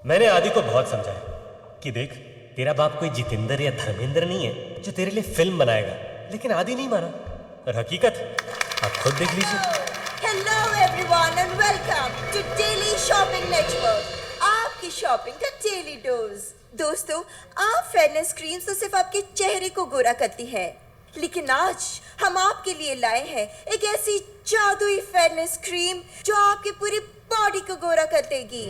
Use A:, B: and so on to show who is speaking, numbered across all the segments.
A: मैंने आदि को बहुत समझाया कि देख, तेरा बाप कोई जितेंद्र या धर्मेंद्र नहीं है जो तेरे लिए फिल्म बनाएगा, लेकिन आदि नहीं माना। और हकीकत आप खुद देख लीजिए।
B: Hello everyone and welcome to Daily Shopping Network. आपकी शॉपिंग का डेली डोज। दोस्तों, आप फेयरनेस क्रीम्स तो सिर्फ आपके चेहरे को गोरा करती है, लेकिन आज हम आपके लिए लाए हैं एक ऐसी जादुई फेयरनेस क्रीम जो आपकी पूरी बॉडी को गोरा कर देगी।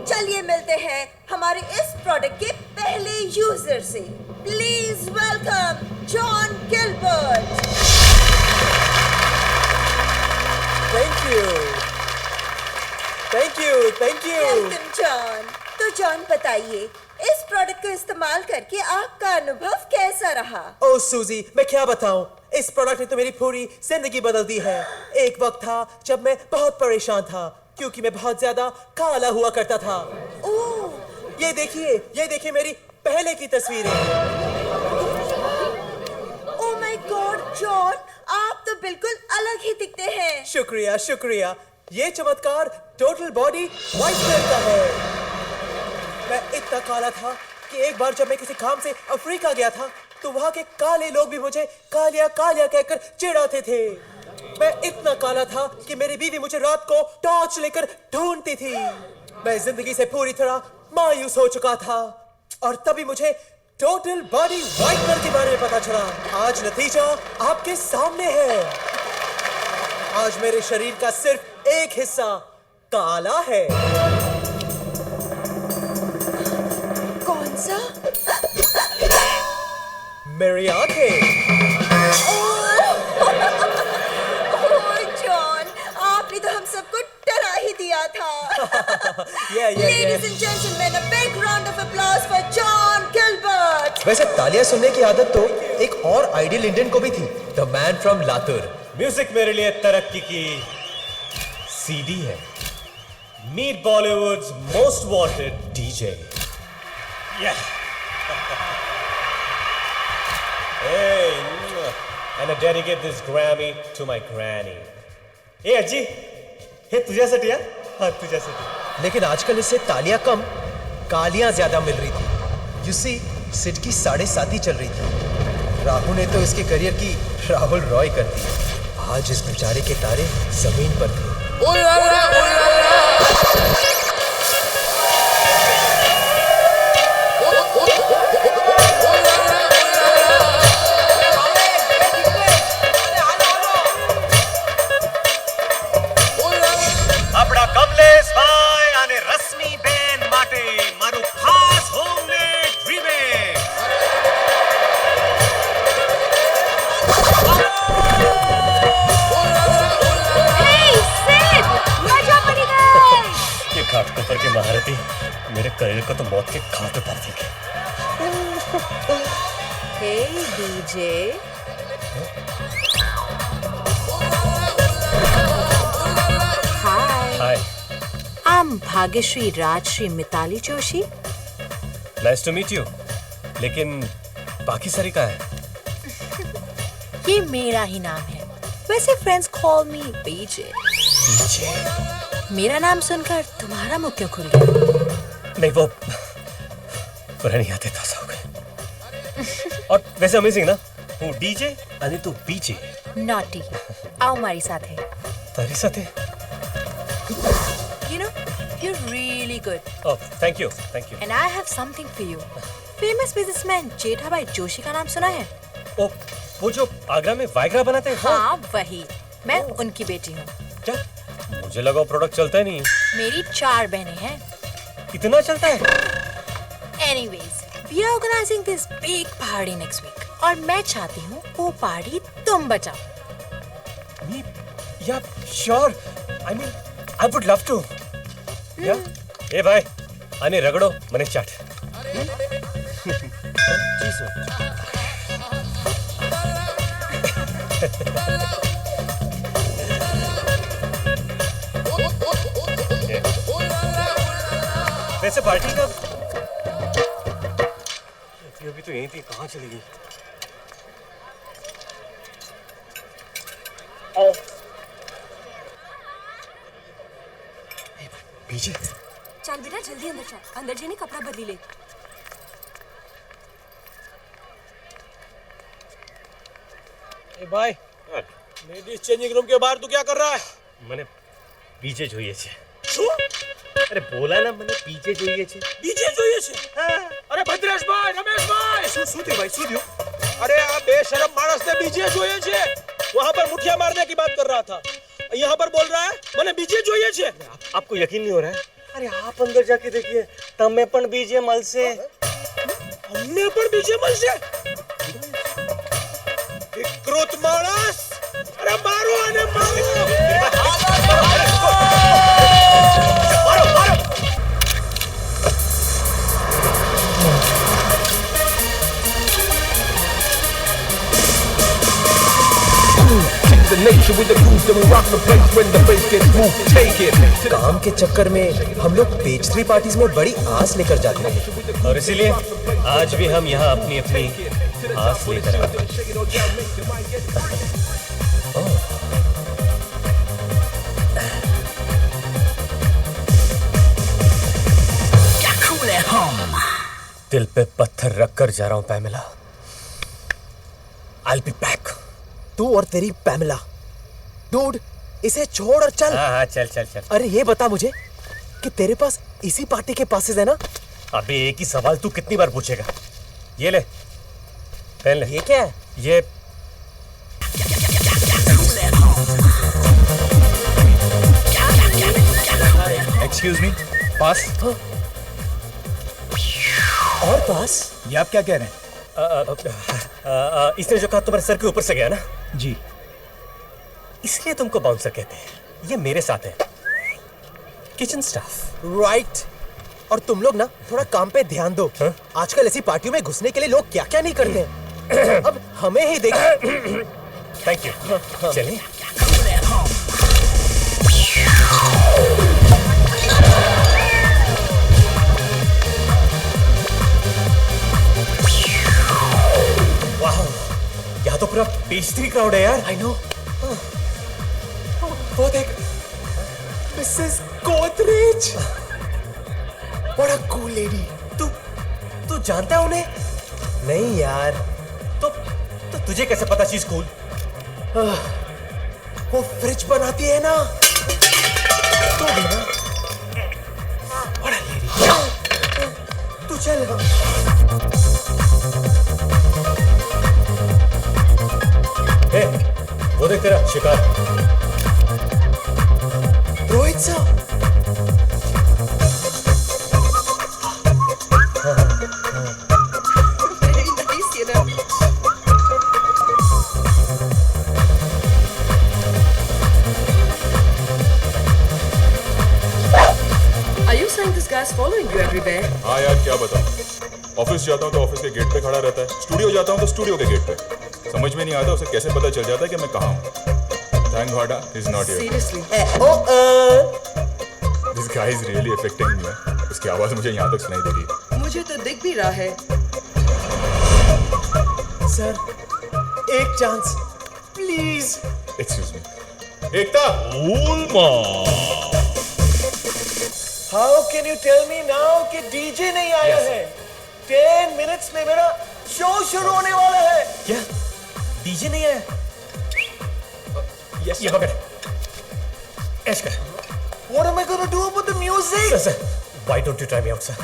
B: चलिए मिलते हैं हमारे इस प्रोडक्ट के पहले यूजर से। Please welcome John Gilbert.
C: Thank you.
B: Welcome John. तो जॉन बताइए, इस प्रोडक्ट को इस्तेमाल करके आपका अनुभव कैसा रहा?
C: ओ सूजी, मैं क्या बताऊं, इस प्रोडक्ट ने तो मेरी पूरी जिंदगी बदल दी है। एक वक्त था जब मैं बहुत परेशान था क्योंकि मैं बहुत ज्यादा काला हुआ करता था।
B: ओह,
C: ये देखिए मेरी पहले की तस्वीरें।
B: ओह माय गॉड जॉन, आप तो बिल्कुल अलग ही दिखते हैं।
C: शुक्रिया। ये चमत्कार टोटल बॉडी व्हाइटनर का है। मैं इतना काला था कि एक बार जब मैं किसी काम से अफ्रीका गया था तो वहां के काले लोग भी मुझे कालिया कहकर चिढ़ाते थे। मैं इतना काला था कि मेरी बीवी मुझे रात को टॉर्च लेकर ढूंढती थी। मैं जिंदगी से पूरी तरह मायूस हो चुका था और तभी मुझे टोटल बॉडी व्हाइटनर के बारे में पता चला। आज नतीजा आपके सामने है। आज मेरे शरीर का सिर्फ एक हिस्सा काला है।
B: कौन सा?
C: मेरी आंखें।
B: ओह जॉन, आपने तो हम सबको डरा ही दिया था। Ladies and gentlemen, a big round of applause for John Gilbert.
C: वैसे तालियां सुनने की आदत तो एक और आइडियल इंडियन को भी थी, the man from Latur.
A: Music मेरे लिए तरक्की की सीडी है। Meet Bollywood's most wanted DJ. Hey, and I dedicate this Grammy to my granny. ए अज्जी, हे तुझ्यासाठी यार, हाँ तुझ्यासाठी।
C: लेकिन आजकल इससे तालियां कम, गालियां ज्यादा मिल रही थी। You see, सिड की 7.5 चल रही थी। राहुल ने तो इसके करियर की राहुल रॉय कर दी। आज इस बेचारे के तारे जमीन पर थे।
A: આપણા કમલેશ ભાઈ અને રશ્મિ બેન માટે મારું ખાસ હોમમેડ રીમેક। ये घाट के ऊपर के महारथी मेरे करियर को तो मौत के घाट उतार देंगे।
B: Hey DJ.
A: Hi,
B: I'm Bhagyashree Rajshree Mitali Joshi.
A: Nice to meet you. लेकिन बाकी सारी का है?
B: ये मेरा ही नाम है। वैसे फ्रेंड्स कॉल मी बीजे।
A: डीजे?
B: मेरा नाम सुनकर तुम्हारा मुंह क्यों खुल गया?
A: नहीं, वो पुरानी यादें ताजा हो गई। और वैसे अमेजिंग ना, हूँ डीजे आणि तू बीजे।
B: नॉटी, आओ हमारी साथ है।
A: तारी साथे?
B: You know, you're really good.
A: Oh, thank you.
B: And I have something for you. Famous businessman Jethabhai Joshi का नाम सुना है?
A: ओ, वो जो आगरा में वाइग्रा बनाते हैं?
B: हाँ वही, मैं उनकी बेटी हूँ।
A: क्या? मुझे लगा वो प्रोडक्ट चलता ही नहीं।
B: मेरी 4 बहनें हैं।
A: इतना चलता है?
B: Anyways, we are organizing this big party next week. और मैं चाहती हूँ वो पार्टी तुम बचाओ।
A: Me? Yeah, sure. I mean, I would love to. Yeah? ए भाई, आने रगड़ो मने चाट। जी सर। वैसे पार्टी कब? अभी तो यहीं थी, कहाँ चली गई? बीजे,
D: चल बेटा जल्दी अंदर चल, अंदर जाने कपड़ा बदली ले।
E: ए भाई, लेडीज चेंजिंग रूम के बाहर तू क्या कर रहा है?
A: મને બીજે જોઈએ છે।
E: શું?
A: અરે બોલા ના મને બીજે જોઈએ છે।
E: બીજે જોઈએ છે? અરે ભદ્રેશભાઈ, રમેશભાઈ,
C: શું થયું ભાઈ, શું થયું?
E: अरे આ बेशरम मानस ने बीजे જોઈએ છે। वहां पर मुठिया मारने की बात कर रहा था, यहाँ पर बोल रहा है मैंने बीजे જોઈએ છે।
A: आपको यकीन नहीं हो रहा है? अरे आप अंदर जाके देखिए, तमे पण बीजे મળશે।
E: हमने पर बीजे મળશે? विकृत मानस, अरे मारो आने
F: The nature with the groove that will rock the place when the bass gets moved. Take it.
C: काम के चक्कर में हम लोग पेस्ट्री पार्टीज में बड़ी आस लेकर जाते हैं
A: और इसीलिए आज भी हम यहाँ अपनी अपनी आस लेकर आते हैं। दिल पे पत्थर रखकर जा रहा हूँ पैमिला। I'll be back।
C: तू और तेरी पैमिला। डूड, इसे छोड़ और चल।
A: हाँ चल चल चल।
C: अरे ये बता मुझे कि तेरे पास इसी पार्टी के पासेस है ना?
A: अबे एक ही सवाल तू कितनी बार पूछेगा? ये ले, पहन ले।
C: ये क्या है?
A: ये
G: एक्सक्यूज मी, पास।
C: और पास?
G: ये आप क्या कह रहे हैं?
A: इसने जो कहा तुम्हारे सर के ऊपर से गया ना,
G: जी।
A: इसलिए तुमको बाउंसर कहते हैं। ये मेरे साथ है, किचन स्टाफ।
C: राइट। और तुम लोग ना थोड़ा काम पे ध्यान दो।
A: हाँ?
C: आजकल ऐसी पार्टियों में घुसने के लिए लोग क्या क्या नहीं करते हैं। अब हमें ही देख।
A: Thank you. चलिए। वाह, यहाँ तो पूरा पेस्ट्री क्राउड है यार।
C: I know. वो देख, Mrs Godrej. What a cool lady।
A: तू जानता है उन्हें?
C: नहीं यार,
A: तो तुझे कैसे पता चीज कूल?
C: वो फ्रिज बनाती है ना, तो भी ना। What a lady। तू चल।
A: ए, वो देख तेरा शिकार।
C: रोहित साहब।
D: Are you saying this guy's following you everywhere?
H: हाँ यार क्या बताऊँ, ऑफिस जाता हूँ तो ऑफिस के गेट पे खड़ा रहता है, स्टूडियो जाता हूँ तो स्टूडियो के गेट पे। समझ में नहीं आता उसे कैसे पता चल जाता है कि मैं कहाँ हूँ। Thank God he's not here.
D: Seriously?
H: This guy is really affecting me. उसकी आवाज़ मुझे यहाँ तक सुनाई दे रही है।
D: मुझे तो दिख भी रहा है।
C: सर, एक chance please.
H: Excuse me. Ekta.
C: How can you tell me now कि डीजे नहीं आया है? 10 minutes में मेरा शो शुरू होने वाला है।
A: क्या? डीजे नहीं आया? ये पकड़, ऐश कर।
C: What am I gonna do about the music?
A: Sir, why don't you try me out, sir?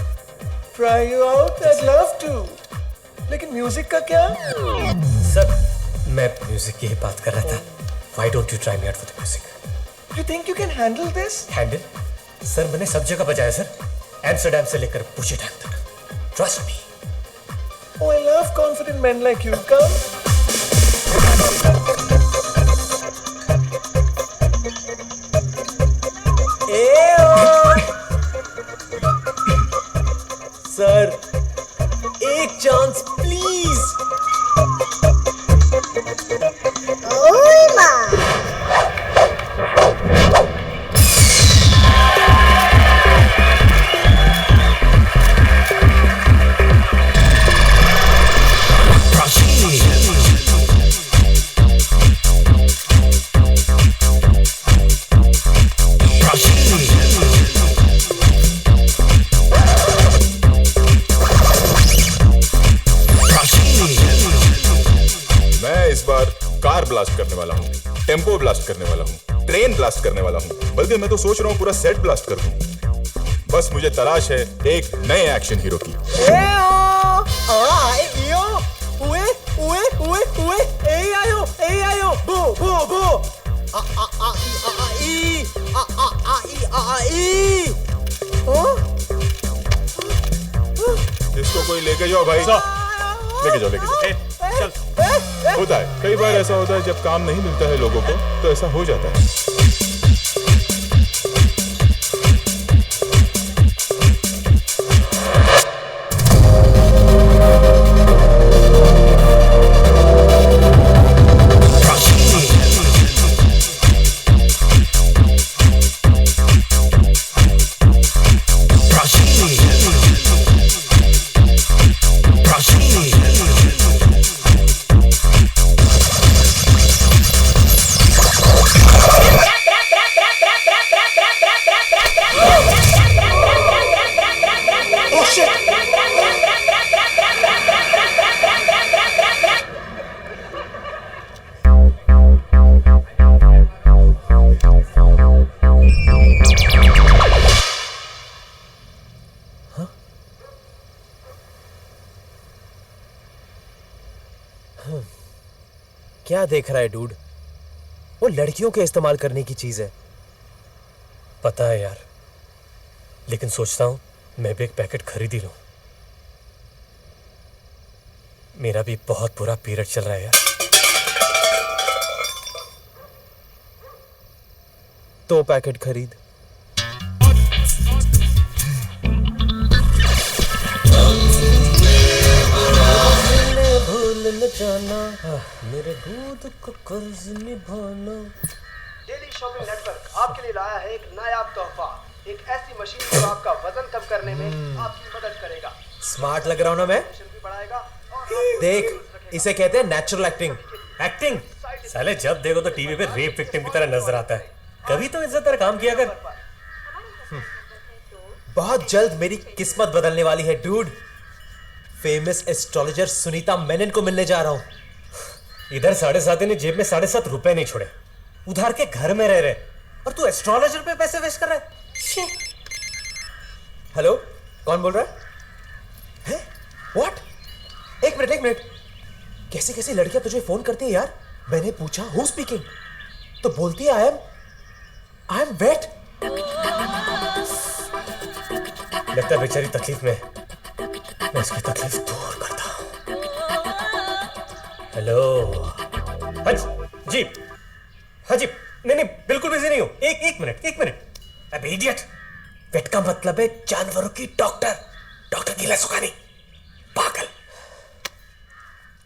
C: Try you out? I'd love to. लेकिन म्यूजिक का क्या?
A: सर, मैं म्यूजिक की ही बात कर रहा था। Why don't you try me out for the music?
C: You think you can handle this?
A: Handle? Sir मैंने सब जगह बजाया सर, एम्स्टरडैम से लेकर पूछे डैम तक। Trust me.
C: Oh, I love confident men like you. Come. Sir, एक chance please.
H: Blast करने वाला हूँ, टेम्पो ब्लास्ट करने वाला हूँ, ट्रेन ब्लास्ट करने वाला हूँ, बल्कि मैं तो सोच रहा हूँ पूरा सेट ब्लास्ट कर दूँ। बस मुझे तलाश है एक नए एक्शन हीरो की। इसको कोई लेके जाओ भाई, लेके जाओ, लेके जाओ।
A: चल
H: होता है, कई बार ऐसा होता है जब काम नहीं मिलता है लोगों को तो ऐसा हो जाता है।
C: क्या देख रहा है डूड? वो लड़कियों के इस्तेमाल करने की चीज है।
A: पता है यार, लेकिन सोचता हूं मैं भी एक पैकेट खरीद ही लूं। मेरा भी बहुत बुरा पीरियड चल रहा है यार।
C: तो पैकेट खरीद।
A: भूल न जाना मेरे दूध को कर्ज निभाना।
I: डेली शॉपिंग नेटवर्क आपके लिए लाया है एक नायाब तोहफा, एक ऐसी मशीन जो आपका वजन कम करने में आपकी मदद करेगा।
C: स्मार्ट लग रहा हूं ना मैं?
I: भी बढ़ाएगा और
C: देख, इसे कहते हैं नेचुरल एक्टिंग।
A: एक्टिंग? साले जब देखो तो टीवी पे रेप विक्टिम की तरह नजर आता है। कभी तो इज्जतदार काम किया कर।
C: बहुत जल्द मेरी किस्मत बदलने वाली है dude. Famous astrologer Sunita Menon को मिलने जा रहा हूं।
A: इधर 7.5 ने जेब में 7.5 रुपए नहीं छोड़े, उधार के घर में रह रहे, और तू एस्ट्रोलॉजर पे पैसे वेस्ट कर रहा है।
C: हेलो, कौन बोल रहा है? व्हाट? एक मिनट। कैसे कैसे लड़कियां तुझे फोन करती है यार? मैंने पूछा हु स्पीकिंग, तो बोलती है आई एम वेट।
A: लगता है बेचारी तकलीफ में, मैं इसकी तकलीफ दूर करता हूं। हेलो। हाँ जी, नहीं बिल्कुल बिजी नहीं हूं। एक मिनट। अबे इडियट, वेट का मतलब है जानवरों की डॉक्टर गीला सुखानी। पागल।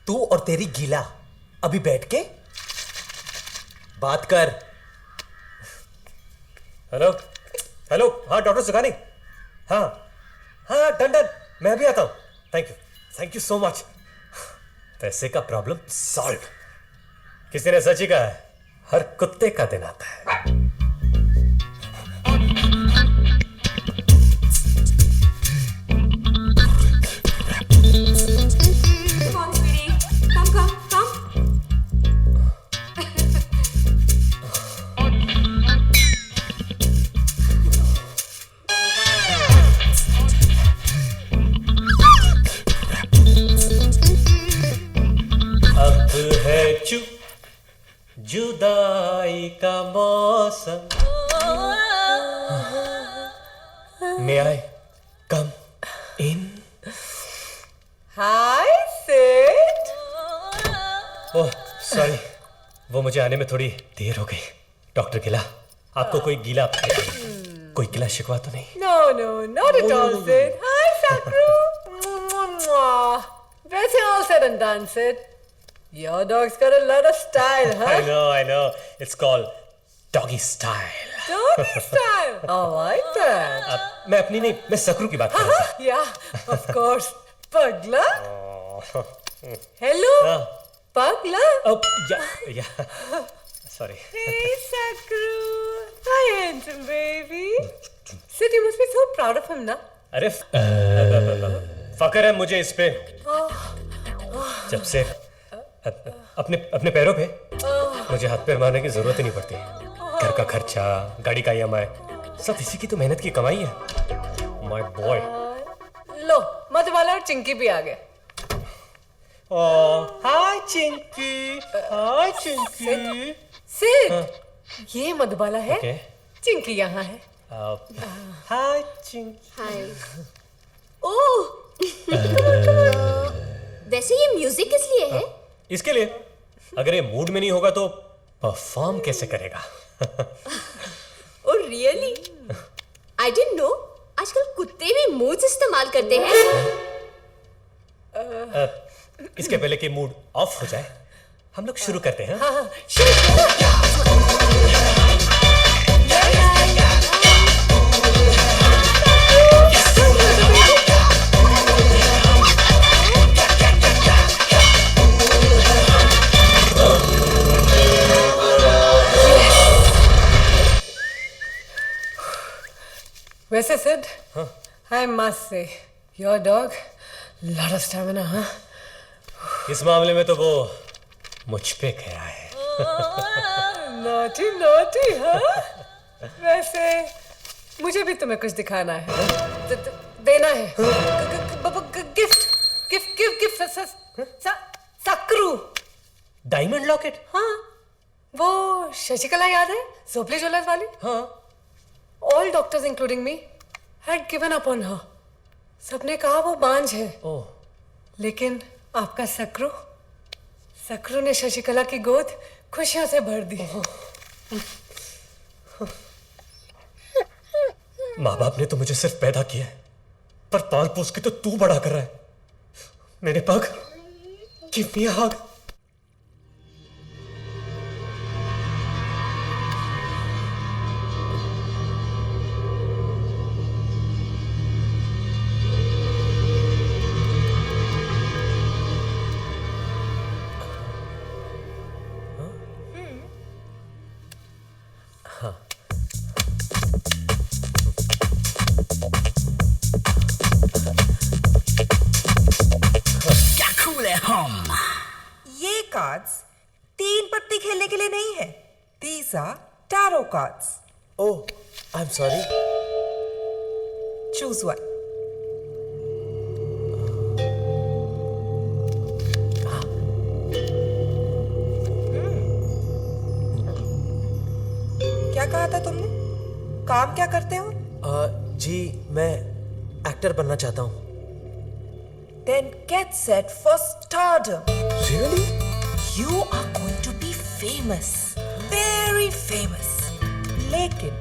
C: तू और तेरी गीला अभी बैठ के बात कर।
A: हेलो, हाँ डॉक्टर सुखानी, हाँ डन, मैं भी आता हूं। Thank you so much. पैसे का प्रॉब्लम सॉल्व। किसी ने सच ही कहा है, हर कुत्ते का दिन आता है।
D: Come on, sweetie. Come.
A: अब है जुदाई का मौसम। May I come in?
D: Hi, Sid.
A: Oh sorry, वो मुझे आने में थोड़ी देर हो गई। डॉक्टर गिला, आपको कोई गिला शिकवा तो नहीं?
D: No, not at all, Sid. Hi, Sakru. That's all said and done, Sid. Your dog's got a lot of style, huh?
A: I know. It's called doggy style.
D: Doggy style. I like that.
A: मैं अपनी नहीं, मैं सकरू की बात कर रहा था।
D: Yeah, of course. Pagla. Hello. Pagla.
A: Oh, yeah. Sorry.
D: Hey, Sakru. Hi, handsome baby. Sid, you must be so proud of him, na?
A: अरे फकर है मुझे इस पे, जब से अपने पैरों पे मुझे हाथ पैर मारने की जरूरत ही नहीं पड़ती। घर का खर्चा, गाड़ी का EMI, सब इसी की तो मेहनत की कमाई है। My boy.
D: लो, मधुबाला और चिंकी भी आ गए।
C: हाय चिंकी, हाय चिंकी।
D: सिड, ये मधुबाला है,
A: ओके।
D: चिंकी यहाँ है।
C: हाय चिंकी।
B: हाय। ओह, वैसे ये म्यूजिक किस लिए है?
A: इसके लिए, अगर ये मूड में नहीं होगा तो परफॉर्म कैसे करेगा?
B: Oh really? I didn't know. आजकल कुत्ते भी मूड्स इस्तेमाल करते हैं।
A: इसके पहले कि मूड ऑफ हो जाए, हम लोग शुरू करते हैं।
D: हाँ हाँ, शुरू। वैसे Sid, I must say, your dog, lot of stamina, huh?
A: इस मामले में तो वो मुझ पे गया है।
D: Naughty, naughty, huh? वैसे मुझे भी तुम्हें कुछ दिखाना है, देना है। गिफ्ट, सक्रू।
A: Diamond locket?
D: हाँ, वो शशिकला याद है, सोपली ज्वेलर्स वाली?
A: हाँ।
D: All doctors, including me, had given up on her. सबने कहा वो बांझ है।
A: ओह।
D: लेकिन आपका सक्रू ने शशिकला की गोद खुशियों से भर दी।
A: माँ बाप ने तो मुझे सिर्फ पैदा किया है, पर पाल पोस के तो तू बड़ा कर रहा है। मेरे पग, गिव मी अ हग।
J: ये कार्ड्स 3 पत्ती खेलने के लिए नहीं है। These are tarot cards.
C: Oh, I'm sorry.
J: Choose one. क्या कहा था तुमने? काम क्या करते हो?
C: जी मैं एक्टर बनना चाहता हूँ।
J: Then get set for stardom.
C: Really?
J: You are going to be famous. Very famous. लेकिन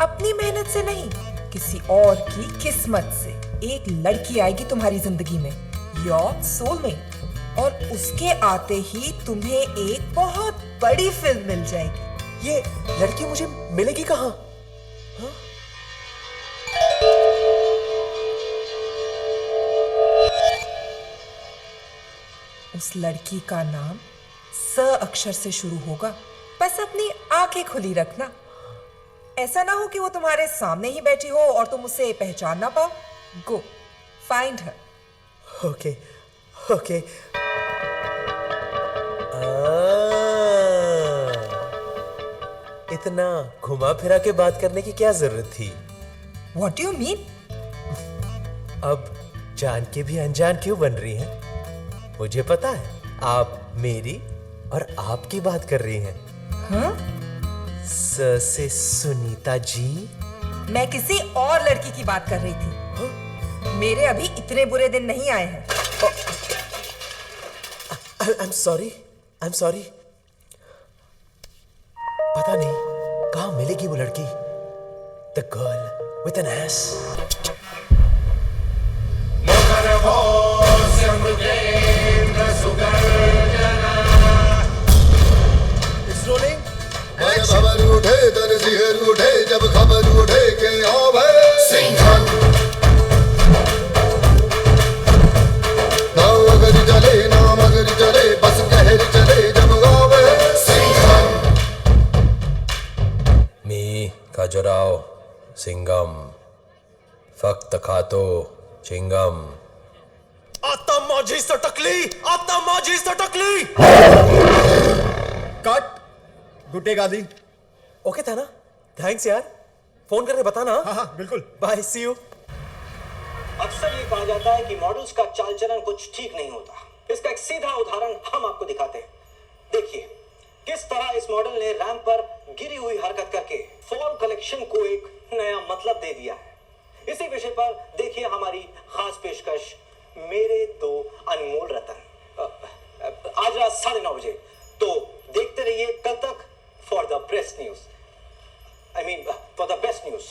J: अपनी मेहनत से नहीं, किसी और की किस्मत से एक लड़की आएगी तुम्हारी जिंदगी में, Your soulmate. और उसके आते ही तुम्हें एक बहुत बड़ी फिल्म मिल जाएगी।
C: ये लड़की मुझे मिलेगी कहाँ?
J: उस लड़की का नाम स अक्षर से शुरू होगा। बस अपनी आंखें खुली रखना। ऐसा ना हो कि वो तुम्हारे सामने ही बैठी हो और तुम उसे पहचान ना पाओ। Go find her.
C: Okay okay. इतना घुमा फिरा के बात करने की क्या जरूरत थी?
J: What do you mean?
C: अब जान के भी अनजान क्यों बन रही हैं? मुझे पता है आप मेरी और आपकी बात कर रही हैं।
J: हाँ?
C: स से सुनीता जी।
J: मैं किसी और लड़की की बात कर रही थी। मेरे अभी इतने बुरे दिन नहीं आए हैं।
C: I'm sorry. पता नहीं कहाँ मिलेगी वो लड़की। The girl with an ass.
E: It's rolling.
K: खबर उठे तन सिहर उठे जब खबर उठे के आओ भाई सिंघम ना अगर चले ना मगर चले बस कहर चले जब आओ भाई सिंघम
C: मी खजुराहो सिंगम फक्त खातो चिंगम
A: आता माझी सटकली
C: cut
L: good day Gandhi.
C: Okay था ना? थैंक्स यार, फोन करके बताना।
L: हाँ बिल्कुल।
C: Bye, see you.
M: अक्सर ये कहा जाता है कि मॉडल्स का चाल चलन कुछ ठीक नहीं होता। इसका एक सीधा उदाहरण हम आपको दिखाते हैं। देखिए किस तरह इस मॉडल ने रैंप पर गिरी हुई हरकत करके फॉल कलेक्शन को एक नया मतलब दे दिया है। इसी विषय पर देखिए हमारी खास पेशकश, मेरे दो अनमोल रतन, आज रात 9:30 बजे। तो देखते रहिए कल तक for the best news, for the best news.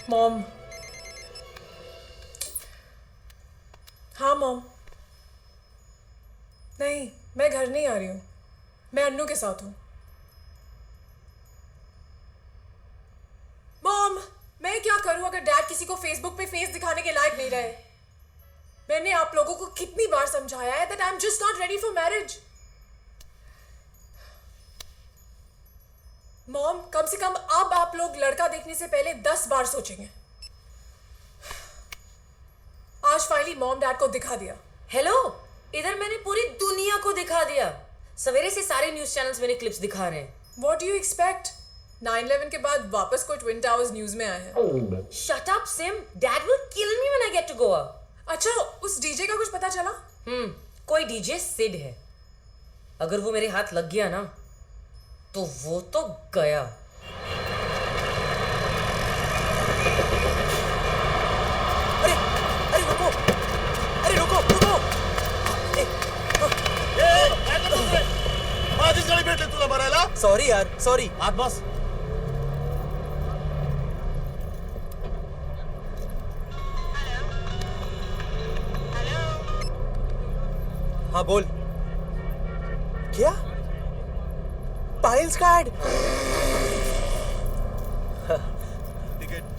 J: Mom. हाँ मॉम। नहीं, मैं घर नहीं आ रही हूँ, मैं अन्नू के साथ हूँ। मॉम, मैं क्या करूँ अगर डैड किसी को फेसबुक पे फेस दिखाने के लायक नहीं रहे? मैंने आप लोगों को कितनी बार समझाया है that I'm just not ready for marriage. Mom, कम से कम अब आप लोग लड़का देखने से पहले 10 बार सोचेंगे। आज फाइनली मॉम डैड को दिखा दिया।
N: हेलो, इधर मैंने पूरी दुनिया को दिखा दिया। सवेरे से सारे न्यूज चैनल्स मैंने क्लिप्स दिखा रहे हैं।
J: What do you expect? 9/11 के बाद वापस कोई ट्विन टावर्स न्यूज में आए हैं।
N: Shut up, Sim. Dad will kill me when I get to Goa.
J: अच्छा, उस डीजे का कुछ पता चला?
N: कोई डीजे सिड है। अगर वो मेरे हाथ लग गया ना, तो वो तो गया।
C: अरे रुको, अरे रुको रुको।
L: आधीच गाडी भेटली तुला भरायला?
C: सॉरी यार, सॉरी।
L: आत बस।
C: हाँ बोल। क्या? पायल्स का ऐड?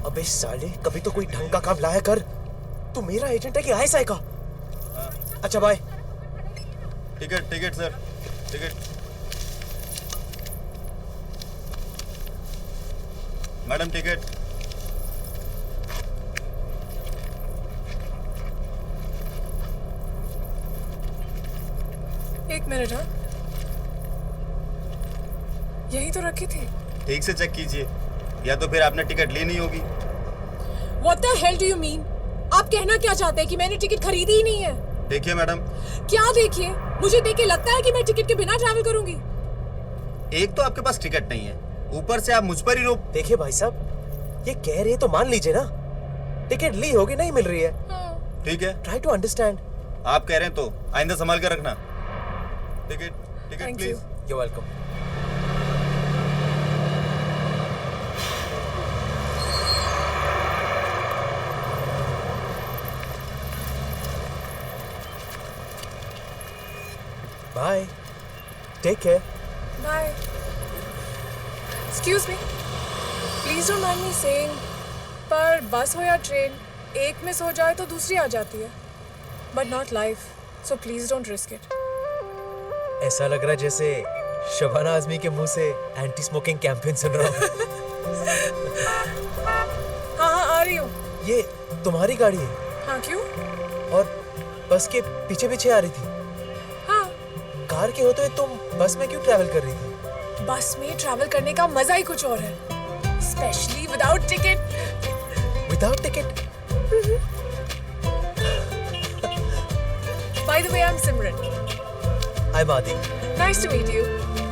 C: अबे साले, कभी तो कोई ढंग का काम लाया कर। तू मेरा एजेंट है कि आईएसआई का? अच्छा bye.
L: Ticket ticket sir, ticket. Madam ticket.
J: एक मिनट। हाँ, यही तो रखी थी।
L: ठीक से चेक कीजिए, या तो फिर आपने टिकट ली नहीं होगी।
J: What the hell do you mean? आप कहना क्या चाहते हैं कि मैंने टिकट खरीदी ही नहीं है?
L: देखिए मैडम।
J: क्या देखिए? मुझे देख के लगता है कि मैं टिकट के बिना ट्रैवल करूंगी।
L: एक तो आपके पास टिकट नहीं है, ऊपर से आप मुझ पर ही रोक।
C: देखिए भाई साहब, ये कह रहे तो मान लीजिए ना। टिकट ली होगी, नहीं मिल रही है।
L: ठीक है,
C: ट्राई टू अंडरस्टैंड।
L: आप कह रहे हैं तो आइंदा संभाल कर रखना। Ticket ticket please.
C: You welcome. Bye, take care.
J: Bye. Excuse me, please don't mind me saying, पर बस हो या ट्रेन, एक मिस हो जाए तो दूसरी आ जाती है, but not life, so please don't risk it.
C: ऐसा लग रहा है जैसे शबाना आजमी के मुंह से एंटी स्मोकिंग कैंपेन सुन रहा हूँ।
J: हाँ, आ रही हूँ।
C: ये तुम्हारी गाड़ी है?
J: हाँ, क्यों?
C: और बस के पीछे पीछे आ रही थी?
J: हाँ।
C: कार के होते हुए तुम बस में क्यों ट्रैवल कर रही थी?
J: बस में ट्रैवल करने का मजा ही कुछ और है, specially without ticket.
C: Without ticket?
J: By the way, I'm Simran.
C: I'm Adi.
J: Nice to meet you.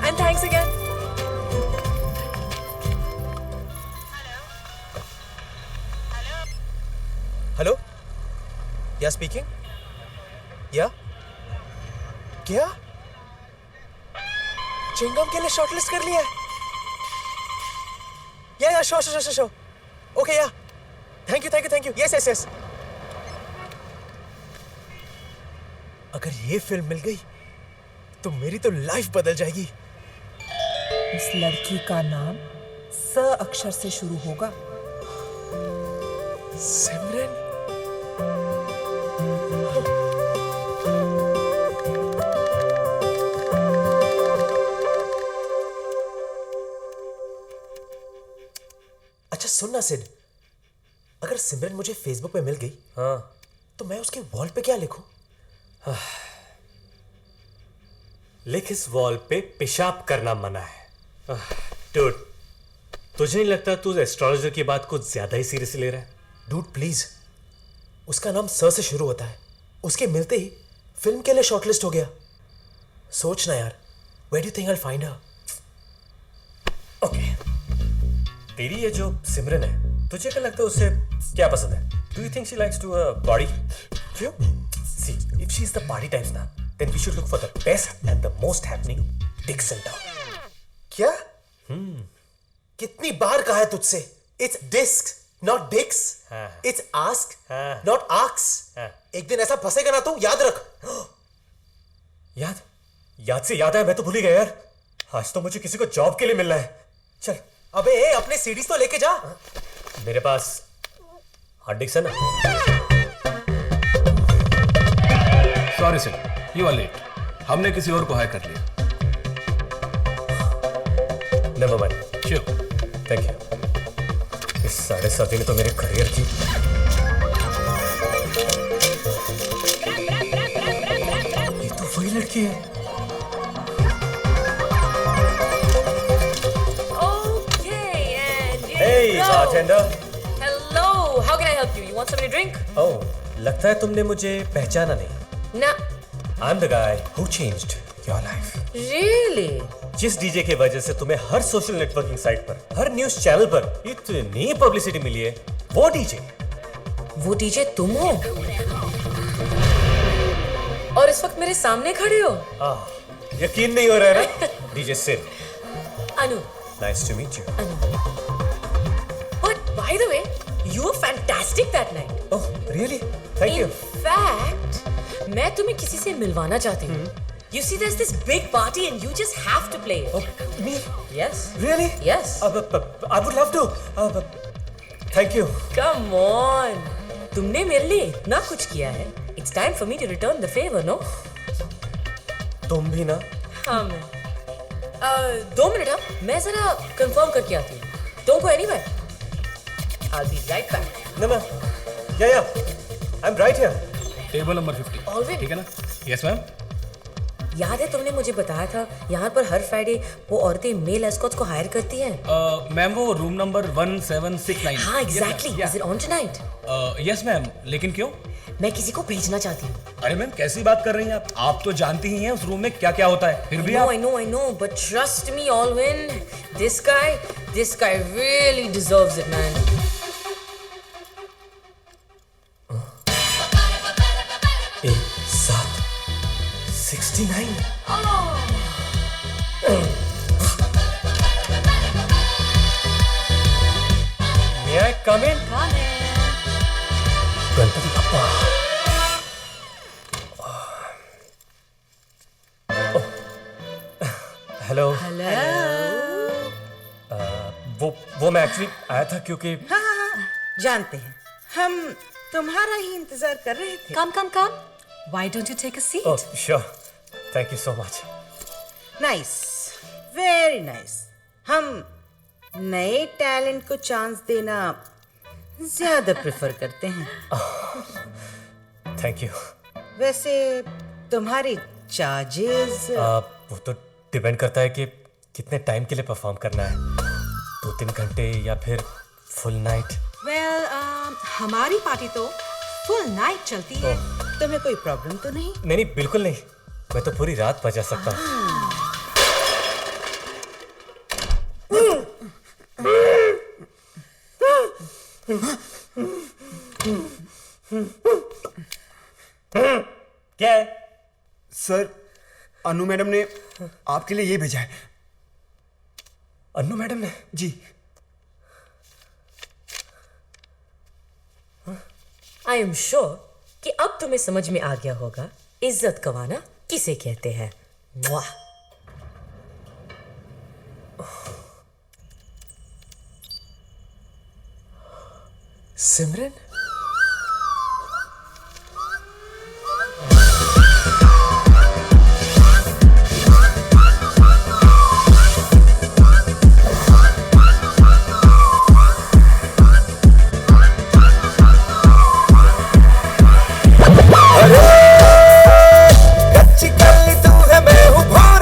J: And thanks again.
C: Hello? या स्पीकिंग? या? क्या? चिंगम के लिए शॉर्टलिस्ट कर लिया है? या शो। ओके या। Thank you. यस। अगर ये फिल्म मिल गई तो मेरी तो लाइफ बदल जाएगी।
J: इस लड़की का नाम स अक्षर से शुरू होगा।
C: सिमरन। अच्छा सुन ना सिड, अगर सिमरन मुझे फेसबुक पे मिल गई, हाँ, तो मैं उसके वॉल पे क्या लिखूं?
A: लिख इस वॉल पे पेशाब करना मना है। डूड, तुझे नहीं लगता तू एस्ट्रोलॉजर की बात कुछ ज्यादा ही सीरियसली ले रहा है?
C: डूड प्लीज, उसका नाम सर से शुरू होता है, उसके मिलते ही फिल्म के लिए शॉर्टलिस्ट हो गया। सोच ना यार, where do you think I will find her?
A: Okay, तेरी ये जो सिमरन है, तुझे क्या लगता है उसे क्या पसंद है? Do you think she likes to body? क्यों? See, if she is the party types ना, then we should look for the best and the most happening dicks in town.
C: क्या? कितनी बार कहा है तुझसे? It's disc not dicks, it's ask not ax. एक दिन ऐसा फंसेगा ना तू, याद रख।
A: याद से याद है, मैं तो भूल ही गया यार। आज तो मुझे किसी को जॉब के लिए मिलना है। चल।
C: अबे अपने सीडीज तो लेके जा।
A: मेरे पास हार्ड डिस्क है ना।
O: Sorry sir, you are late. हमने किसी और को हायर कर लिया।
A: Never mind.
O: Sure.
A: Thank you. इस 7.5 ने तो मेरे करियर की। ये तो वही लड़की है। Hey, bartender.
N: Hello. How can I help you? You want something to drink?
A: Oh, लगता है तुमने मुझे पहचाना नहीं।
N: No.
A: I'm the guy who changed your life.
N: Really?
A: जिस डीजे की वजह से तुम्हें हर सोशल नेटवर्किंग साइट पर, हर न्यूज चैनल पर इतनी पब्लिसिटी मिली है, वो डीजे
N: तुम हो? और इस वक्त मेरे सामने खड़े हो?
A: यकीन नहीं हो रहा है ना? DJ Sid.
N: Anu.
A: Nice to meet you.
N: But by the way, you were fantastic that night.
A: Oh, really? Thank you.
N: In fact, मैं तुम्हें किसी से मिलवाना चाहती हूँ। You see, there's this big party and you just have to play it.
A: Oh, me?
N: Yes.
A: Really?
N: Yes.
A: I would love to. Thank you.
N: Come on. तुमने मेरे लिए इतना कुछ किया है. It's time for me to return the favor, no?
A: तुम भी ना?
N: हाँ मैं. 2 मिनट हाँ, मैं जरा कंफर्म करके आती हूँ. Don't go anywhere. I'll be right back.
A: No. Yeah. I'm right here.
O: Table number 50.
N: Already?
O: ठीक है ना? Yes ma'am.
N: याद है तुमने मुझे बताया था यहाँ पर हर फ्राइडे वो औरतें मेल एस्कॉट्स को हायर करती हैं?
O: मैम वो रूम नंबर 1769.
N: हाँ exactly. Is it on tonight?
O: Yes ma'am, लेकिन क्यों?
N: मैं किसी को भेजना चाहती हूँ.
O: अरे मैम कैसी बात कर रही हैं आप तो जानती ही हैं उस रूम में क्या क्या होता है. फिर भी
N: I know, but trust me, Alvin, this guy really deserves it, man.
A: एक 769. May I come in? Ganpati Bappa. Hello. वो मैं एक्चुअली आया था क्योंकि
P: हाँ, जानते हैं. हम तुम्हारा ही इंतजार कर रहे थे.
D: Come. Why don't you take a seat?
A: Oh, sure. Thank you so much.
P: Nice, very nice. हम नए टैलेंट को चांस देना ज्यादा प्रेफर करते हैं.
A: Thank you.
P: वैसे तुम्हारे चार्जेस?
A: वो तो डिपेंड करता है कि कितने टाइम के लिए परफॉर्म करना है. 2-3 घंटे या फिर फुल नाइट.
D: Well, हमारी पार्टी तो फुल नाइट चलती है.
P: तुम्हें कोई प्रॉब्लम तो नहीं?
A: नहीं, बिल्कुल नहीं. मैं तो पूरी रात बजा सकता हूँ. क्या है?
Q: सर, अनु मैडम ने आपके लिए ये भेजा है.
A: अनु मैडम ने?
Q: जी.
N: I am sure कि अब तुम्हें समझ में आ गया होगा इज्जत गंवाना किसे कहते हैं. वाह.
A: सिमरन?
C: कच्ची कली तू है, मैं हूँ भार.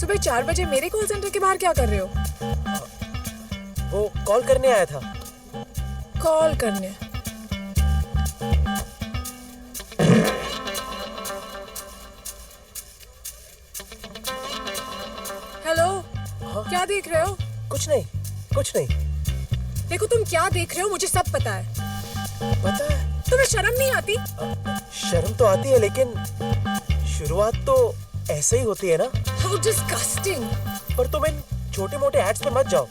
J: सुबह 4 बजे मेरे कॉल सेंटर के बाहर क्या कर रहे हो?
C: वो कॉल करने आया था।
J: कॉल करने? हेलो, क्या देख रहे हो?
C: कुछ नहीं, कुछ नहीं।
J: देखो तुम क्या देख रहे हो मुझे सब पता है।
C: पता है?
J: तुम्हें शर्म नहीं आती?
C: शर्म तो आती है, लेकिन शुरुआत तो ऐसे ही होती है ना।
J: How disgusting!
C: पर तुम इन छोटे मोटे एड्स पे मत जाओ।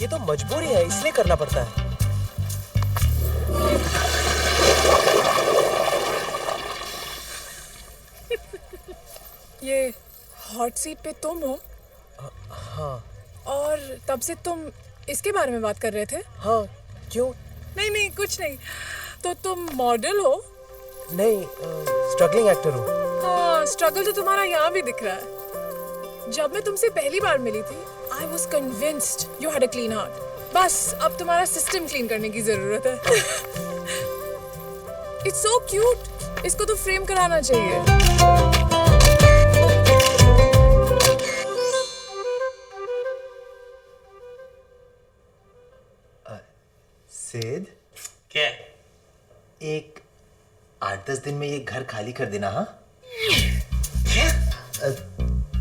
C: ये तो मजबूरी है, इसलिए करना पड़ता है।
J: ये हॉट सीट पे तुम हो?
C: हाँ।
J: और तब से तुम इसके बारे में बात कर रहे थे?
C: हाँ, क्यों?
J: नहीं नहीं, कुछ नहीं। तो तुम मॉडल हो?
C: नहीं, स्ट्रगलिंग एक्टर हूँ।
J: हाँ, स्ट्रगल तो तुम्हारा यहाँ भी दिख रहा है। जब मैं तुमसे पहली बार मिली थी, I was convinced you had a clean heart. बस अब तुम्हारा सिस्टम क्लीन करने की जरूरत है। It's so cute. इसको तो फ्रेम कराना चाहिए।
C: सिद,
E: क्या?
C: एक 8-10 दिन में ये घर खाली कर देना। हाँ,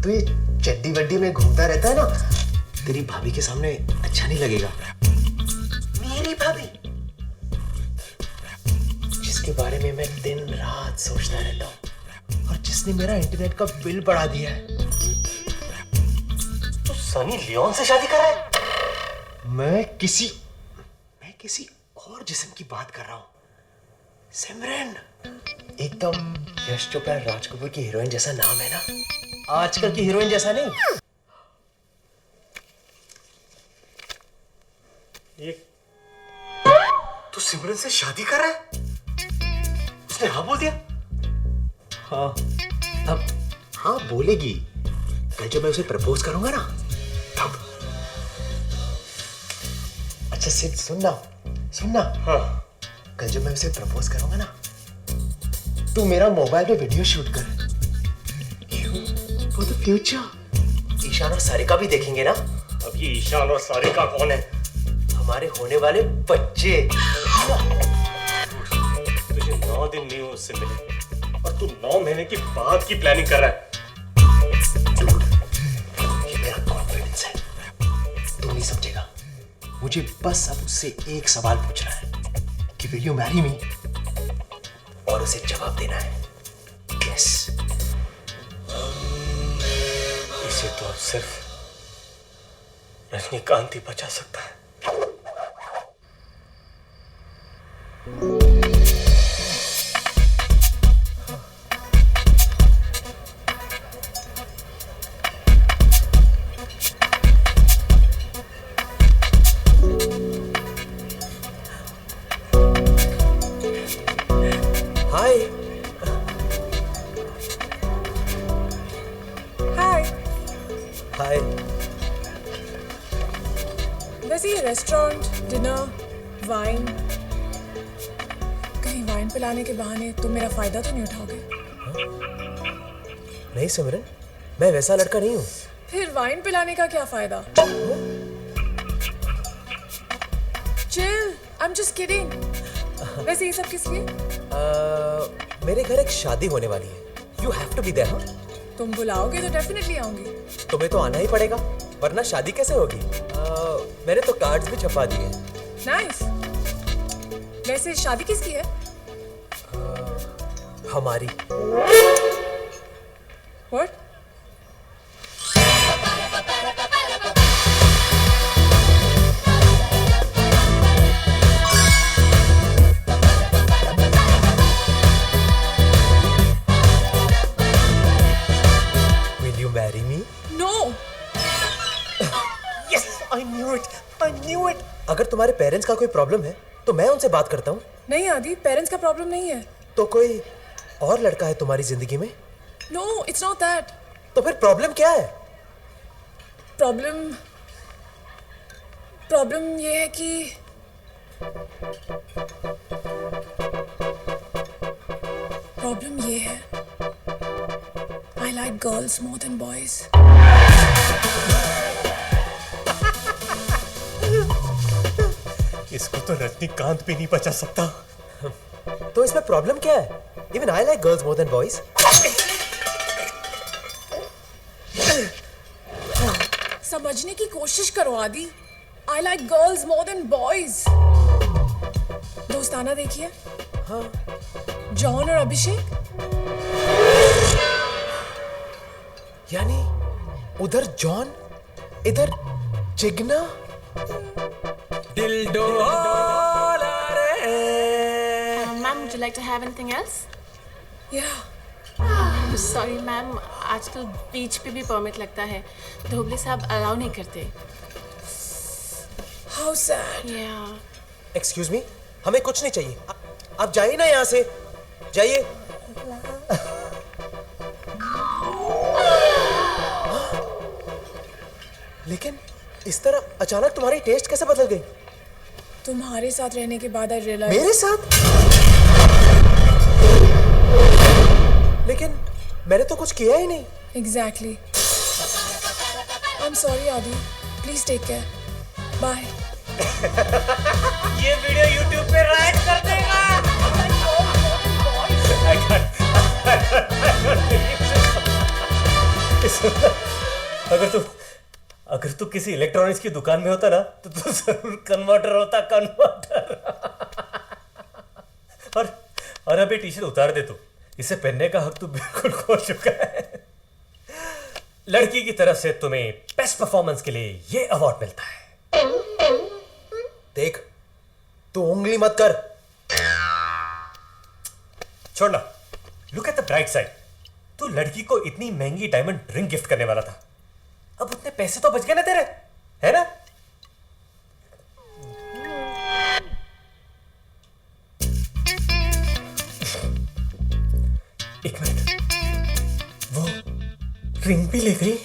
C: तू ये चड्डी वड्डी में घूमता रहता है ना, तेरी भाभी के सामने अच्छा नहीं लगेगा। मेरी भाभी, जिसके बारे में मैं दिन रात सोचता रहता हूँ और जिसने मेरा इंटरनेट का बिल बढ़ा दिया है। तू सनी लियोन से शादी कर रहा है? मैं किसी और जिस्म की बात कर रहा हूँ। सिमरन, एकदम यश चोपड़ा राज कपूर की हीरोइन जैसा नाम है ना, आजकल की हीरोइन जैसा नहीं। ये तू सिमरन से शादी कर रहा है? उसने हाँ बोल दिया? हाँ, अब हाँ बोलेगी। कल जब मैं उसे प्रपोज करूंगा ना, तब। अच्छा सिड, सुनना। हाँ। कल जब मैं उसे प्रपोज करूंगा ना, तू मेरा मोबाइल पे वीडियो शूट कर। क्यों? For the future. ईशान और सारिका भी देखेंगे ना।
A: अब ये ईशान और सारिका कौन है?
C: हमारे होने वाले बच्चे।
A: तुझे 9 दिन नहीं हुए उससे मिले और तू 9 महीने की बाद की प्लानिंग कर रहा है।
C: ये मेरा कॉन्फिडेंस है, तू नहीं समझेगा। मुझे बस अब उससे एक सवाल पूछना है कि विल यू मैरी मी, और उसे जवाब देना है यस।
A: इसे तो अब सिर्फ रजनीकांत ही बचा सकता है।
C: हाय।
J: वैसे ये रेस्टोरेंट, डिनर, वाइन, कहीं वाइन पिलाने के बहाने तुम मेरा फायदा तो नहीं उठाओगे?
C: नहीं सिमरन, मैं वैसा लड़का नहीं हूँ।
J: फिर वाइन पिलाने का क्या फायदा? Chill, I am just kidding. वैसे ये सब किस लिए?
C: मेरे घर एक शादी होने वाली है। You have to be there.
J: तुम बुलाओगे तो डेफिनेटली आऊंगी।
C: तुम्हें तो आना ही पड़ेगा, वरना शादी कैसे होगी? मैंने तो कार्ड्स भी छपा दिए।
J: नाइस। वैसे शादी किसकी है?
C: हमारी।
J: What?
C: Will you marry me?
J: No.
C: Yes, I knew it. I knew it. अगर तुम्हारे पेरेंट्स का कोई प्रॉब्लम है तो मैं उनसे बात करता हूँ।
J: नहीं आदि, पेरेंट्स का प्रॉब्लम नहीं है।
C: तो कोई और लड़का है तुम्हारी जिंदगी में?
J: No, it's not that.
C: तो फिर प्रॉब्लम क्या है?
J: प्रॉब्लम ये है कि प्रॉब्लम ये है I
D: I like girls more than boys.
A: इसको तो रजनीकांत भी नहीं बचा सकता।
C: तो इसमें प्रॉब्लम क्या है? Even I like girls more than boys.
D: समझने की कोशिश करो आदि। I like girls more than boys. दोस्ताना देखिए।
C: हाँ।
D: जॉन और अभिषेक।
C: यानी उधर जॉन, इधर चिगना।
R: दिल डोला रे।
S: Ma'am, would you like to have anything else?
D: Yeah.
S: Sorry ma'am, आजकल बीच पे भी परमिट लगता है, धोबले साहब अलाउ नहीं करते।
D: How sad.
S: Yeah.
C: Excuse me, हमें कुछ नहीं चाहिए। आप जाइए ना यहाँ से, जाइए। लेकिन इस तरह अचानक तुम्हारी टेस्ट कैसे बदल गई?
D: तुम्हारे साथ रहने के बाद I realized.
C: मेरे साथ? लेकिन मैंने तो कुछ किया ही नहीं।
D: Exactly. I'm sorry आदि. Please take care. Bye.
A: ये वीडियो YouTube पे राइट कर देगा। अगर तू किसी इलेक्ट्रॉनिक्स की दुकान में होता ना तो तू जरूर कन्वर्टर होता, कन्वर्टर। और अभी टी शर्ट उतार दे तू, इसे पहनने का हक तू बिल्कुल खो चुका है। लड़की की तरफ से तुम्हें बेस्ट परफॉर्मेंस के लिए ये अवार्ड मिलता है।
C: देख, तू उंगली मत कर।
A: छोड़ना, look at the bright side. तू लड़की को इतनी महंगी डायमंड रिंग गिफ्ट करने वाला था, अब उतने पैसे तो बच गए ना तेरे, है ना? एक मिनट, वो रिंग भी ले गई।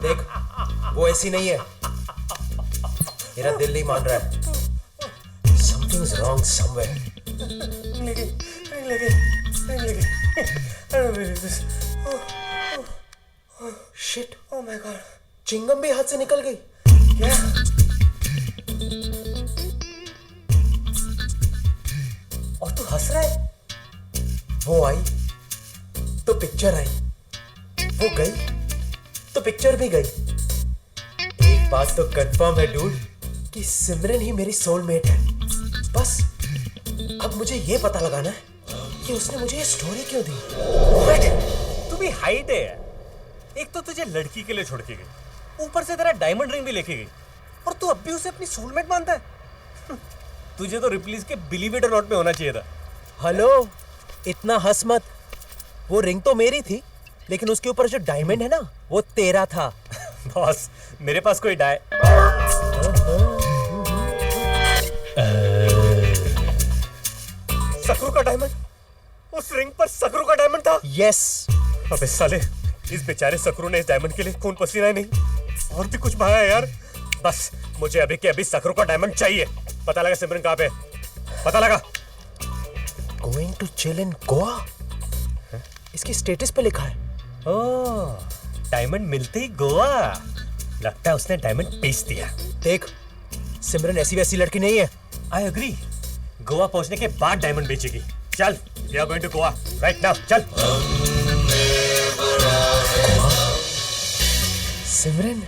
C: देख, वो ऐसी नहीं है। मेरा दिल नहीं मान रहा है। Something's wrong somewhere.
A: I don't believe this.
C: Shit.
A: Oh my God.
C: Chingam भी हाथ से निकल गई।
A: क्या? और तू हंस रहा है?
C: वो आई तो पिक्चर आई, वो गई तो पिक्चर भी गई। एक बात तो कंफर्म है डूड कि सिमरन ही मेरी सोलमेट है। बस अब मुझे ये पता लगाना है कि उसने मुझे ये स्टोरी क्यों दी।
A: तू भी हाइट है। एक तो तुझे लड़की के लिए छोड़ के गई, ऊपर से तेरा डायमंड रिंग भी लेके गई, और तू अब भी उसे अपनी सोलमेट मानता है। तुझे तो रिप्लीज के बिलीव इट और नॉट में होना चाहिए था।
C: हेलो, इतना हंस मत। वो रिंग तो मेरी थी, लेकिन उसके ऊपर जो डायमंड है ना, वो तेरा था।
A: बॉस, मेरे पास कोई सकरू का डायमंड? उस रिंग पर सकरू का डायमंड था?
C: यस।
A: अबे साले, इस बेचारे सकरू ने इस डायमंड के लिए खून पसीना ही नहीं और भी कुछ बहाया यार। बस मुझे अभी के अभी सकरू का डायमंड चाहिए। पता लगा सिमरन कहाँ पे? पता लगा?
C: Going to chill in Goa, इसकी स्टेटस पे लिखा है।
A: ओह, डायमंड मिलते ही गोवा। लगता है उसने डायमंड बेच दिया।
C: देख, सिमरन ऐसी वैसी लड़की नहीं है।
A: I agree. गोवा पहुंचने के बाद डायमंड बेचेगी। चल, we are going to Goa right now. चल।
C: सिमरन,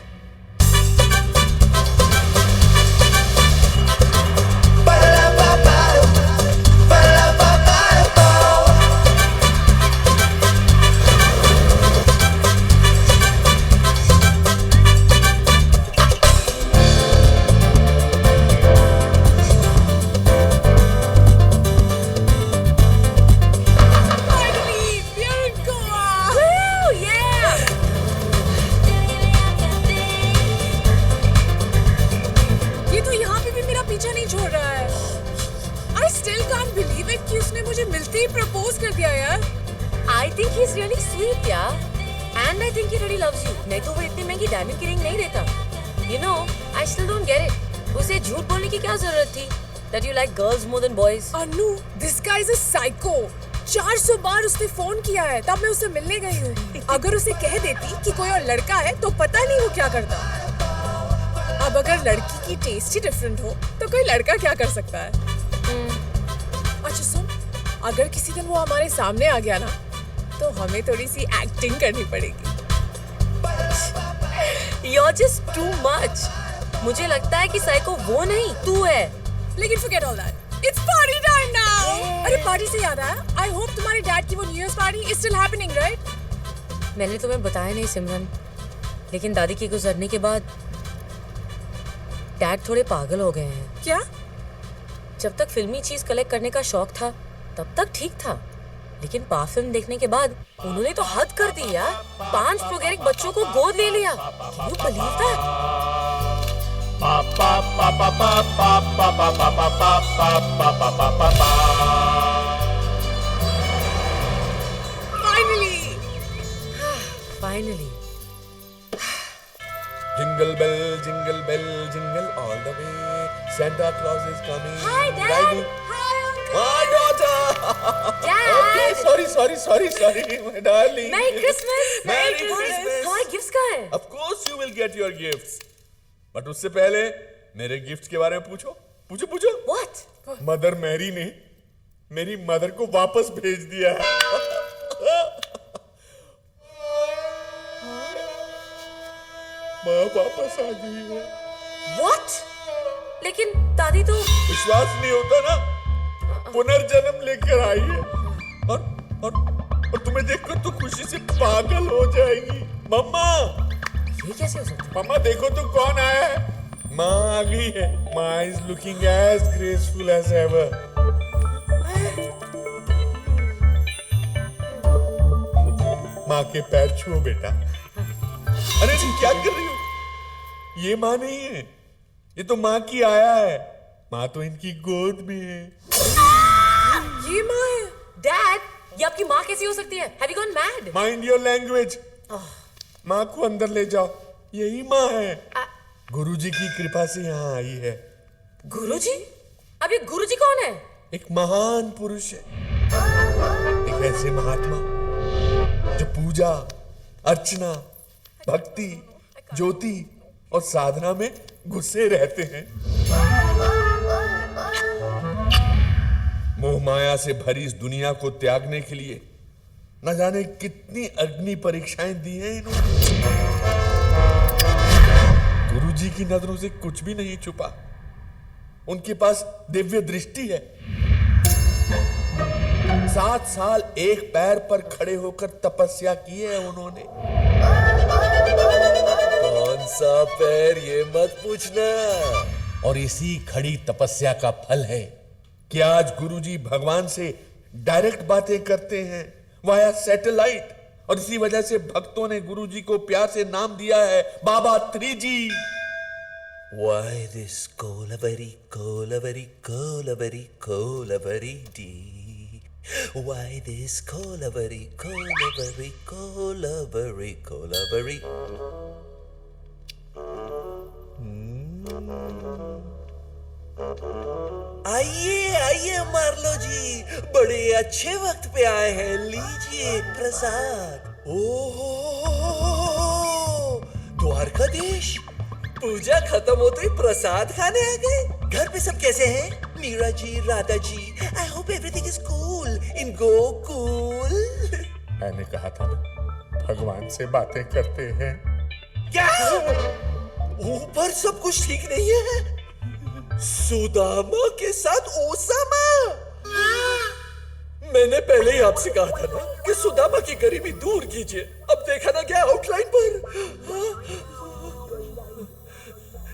N: नहीं तो वो इतनी महंगी डायमंड की रिंग नहीं देता। You know, I still don't get it. उसे झूठ बोलने की क्या जरूरत थी? that you like girls more than boys.
D: Anu, this guy is a psycho. 400 बार उसने फोन किया है, तब मैं उससे मिलने गई हूँ। अगर उसे कह देती कि कोई और लड़का है, तो पता नहीं वो क्या करता। अब अगर लड़की की टेस्ट ही डिफरेंट हो, तो कोई लड़का क्या कर सकता है? अच्छा सुन, अगर किसी दिन वो हमारे सामने आ गया ना, तो हमें थोड़ी सी एक्टिंग करनी पड़ेगी।
N: You're just too much. मुझे लगता है कि साइको वो नहीं, तू है।
D: लेकिन forget all that. It's party time now. अरे पार्टी से याद आया, I hope तुम्हारे डैड की वो new year party is still happening, right?
N: मैंने तुम्हें बताया नहीं सिमरन, लेकिन दादी के गुजरने के बाद डैड थोड़े पागल हो गए हैं।
D: क्या?
N: जब तक फिल्मी चीज कलेक्ट करने का शौक था, तब तक ठीक था, लेकिन पा फिल्म देखने के बाद उन्होंने तो हद कर दी यार। 5 प्रोगेरिक बच्चों को गोद ले लिया। Can you believe that? Finally.
F: Jingle bell, jingle bell, jingle all the way. Santa Claus is coming.
N: Hi, Dad.
F: Riding. My daughter.
N: Dad.
F: Okay, sorry, my darling.
N: Merry Christmas.
F: Merry Christmas.
N: तुम्हारे gifts कहाँ हैं?
F: Of course you will get your gifts. But उससे पहले मेरे gifts के बारे में पूछो.
N: What?
F: मदर मैरी ने मेरी मदर को वापस भेज दिया है. माँ वापस आ गई है.
N: What? लेकिन दादी तो
F: विश्वास नहीं होता ना, पुनर्जन्म लेकर आई है और तुम्हें देखकर तो खुशी से पागल हो जाएगी. मम्मा,
N: ये कैसे हो सकता है?
F: मम्मा देखो तो कौन आया है. माँ आ गई है. माँ is looking as graceful as ever. माँ के पैर छुओ बेटा. अरे तुम क्या कर रही हो? ये माँ नहीं है, ये तो माँ की आया है. माँ तो इनकी गोद में है.
N: ये माँ है? डैड, ये आपकी माँ कैसी हो सकती है? Have you gone mad?
F: Mind your language. माँ को अंदर ले जाओ. यही माँ है. गुरुजी की कृपा से यहाँ आई है.
N: गुरुजी? अब ये गुरुजी कौन है?
F: एक महान पुरुष है. एक ऐसे महात्मा जो पूजा, अर्चना, भक्ति, ज्योति और साधना में घुसे रहते हैं. मोह माया से भरी इस दुनिया को त्यागने के लिए न जाने कितनी अग्नि परीक्षाएं दी हैं इन्होंने. गुरुजी की नजरों से कुछ भी नहीं छुपा. उनके पास दिव्य दृष्टि है. 7 साल एक पैर पर खड़े होकर तपस्या की है उन्होंने. कौन सा पैर ये मत पूछना. और इसी खड़ी तपस्या का फल है कि आज गुरुजी भगवान से डायरेक्ट बातें करते हैं वाया सैटेलाइट. और इसी वजह से भक्तों ने गुरुजी को प्यार से नाम दिया है बाबा 3G.
T: Why this Kolaveri, Kolaveri, Kolaveri, Kolaveri dee? Why this Kolaveri, Kolaveri, Kolaveri, Kolaveri? आइए मार्लो जी, बड़े अच्छे वक्त पे आए हैं. लीजिए प्रसाद. ओहो, द्वारकाधीश, पूजा खत्म होते ही प्रसाद खाने आ गए. घर पे सब कैसे हैं? Meera ji, Radha ji, I hope everything is cool in Gokul.
F: मैंने कहा था ना, भगवान से बातें करते हैं.
T: क्या ऊपर सब कुछ ठीक नहीं है? सुदामा के साथ ओसामा. मैंने पहले ही आपसे कहा था ना कि सुदामा की गरीबी दूर कीजिए. अब देखा ना क्या आउटलाइन पर.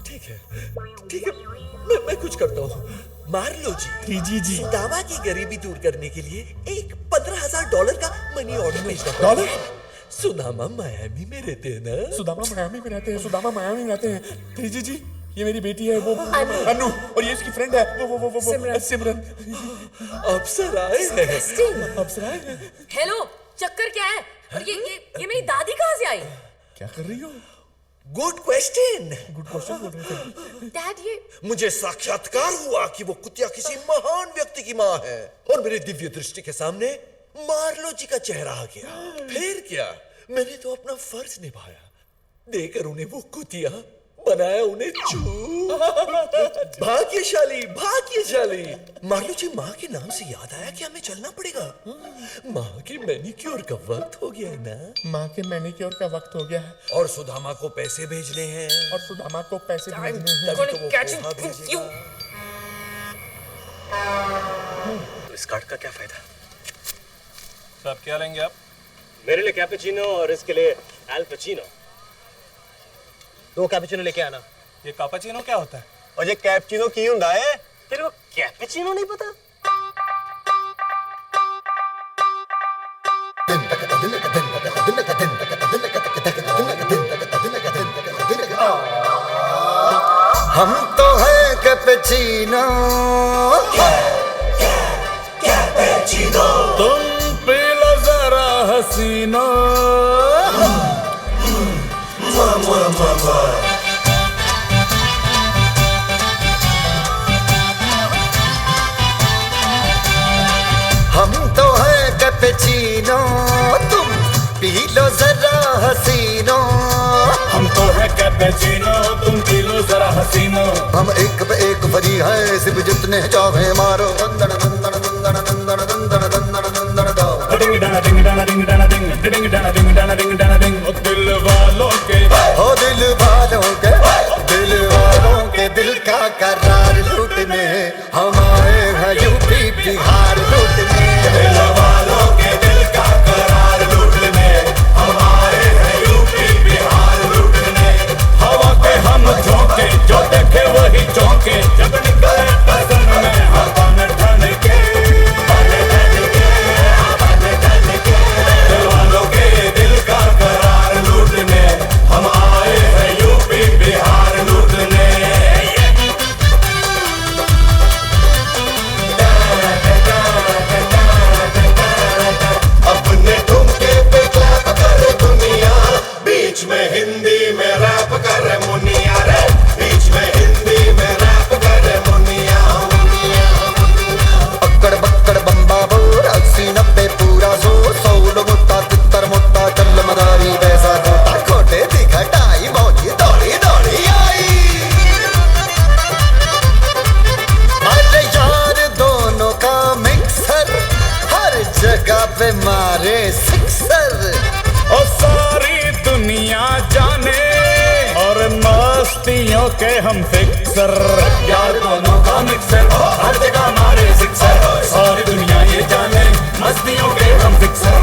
T: ठीक है, मैं कुछ करता हूँ. मार्लो जी,
F: जी,
T: सुदामा की गरीबी दूर करने के लिए एक $15,000 का मनी ऑर्डर भेजना.
F: डॉलर?
T: सुदामा मायामी में रहते हैं ना?
F: सुदामा मायामी में रहते हैं. जी, ये मेरी बेटी है, वो अनु, और ये इसकी फ्रेंड है वो सिमरन.
T: अप्सराएं
F: हैं.
N: हेलो, चक्कर क्या है? और ये मेरी दादी कहाँ से आई?
F: क्या कर रही हो?
T: Good question.
A: गुड क्वेश्चन बोल रहे थे
N: डैड। ये
T: मुझे साक्षात्कार हुआ कि वो कुतिया किसी महान व्यक्ति की माँ है और मेरे दिव्य दृष्टि के सामने मार्लो जी का चेहरा आ गया। फिर क्या, मैंने तो अपना फर्ज निभाया, देकर उन्हें वो कुतिया बनाया उन्हें चूर। भाग्यशाली भाग्यशाली। मार्लो जी, माँ के नाम से याद आया कि हमें चलना पड़ेगा। माँ के मैनिक्योर का वक्त हो गया है ना।
F: माँ के मैनिक्योर का वक्त हो गया है
T: और सुदामा को पैसे भेजने हैं।
F: और सुदामा को पैसे भेजने हैं।
T: तभी तो वो पोहा भेजेगा।
A: तो इस कार्ड का क्या फायदा?
O: साहब क्या लेंगे आप?
G: मेरे लिए कैपेचिनो और इसके लिए एल पचीनो। 2 कैपेचिनो लेके आना।
O: ये कापाचिनो क्या होता है?
G: और ये कैपेचिनो की ਹੁੰਦਾ है? तेरे को कैपेचिनो नहीं पता?
K: हम तो है कैपेचिनो, कैपेचिनो।
O: तुम पी लो जरा हसीनो।
K: हम तो है कैपेचिनो, तुम पी लो जरा हसीनो।
O: हम तो है कैपेचिनो, तुम पी लो जरा हसीनो।
K: हम एक पे एक बरी है, सिर्फ जितने चाहे मारो। दंदन दंदन दंदन दंदन दंदन दंदन दंदन दो।
O: डिंग डाना डिंग डाना डिंग डाना डिंग डिंग डाना डिंग डाना डिंग डाना डिंग। ओ दिल वालों के,
K: ओ दिल वालों के, दिल वालों के दिल का करार लूटने हम आए हैं यूपी बिहार लूटने।
O: दिल वालों के दिल का करार लूटने हम आए हैं यूपी बिहार लूटने। हवा के हम झोंके, जो देखे वही चौंके। जब निकले पसंद में हवन ठन के, दिल वालों के दिल का करार लूटने हम आए हैं यूपी बिहार लूटने।
K: अपने ठुमके पे क्लैप करे दुनिया, बीच में हिंदी में रैप करे मुनिया रे। बीच में हिंदी में रैप करे मुनिया। अक्कड़ बक्कड़ बम्बा बोर 80-90 पूरा जोर। 100 मुत्ता तितर मुत्ता चल मदारी वैसा खोटा। खोटे दिखटाई मौजी दौड़ी दौड़ी आई। अरे यार दोनों का मिक्सर, हर जगह पे मारे सिक्सर।
O: और सारी दुनिया जाने और मस्तियों के हम फिक्सर। यार दोनों का मिक्सर, हर जगह मारे सिक्सर। सारी दुनिया ये जाने मस्तियों के हम फिक्सर।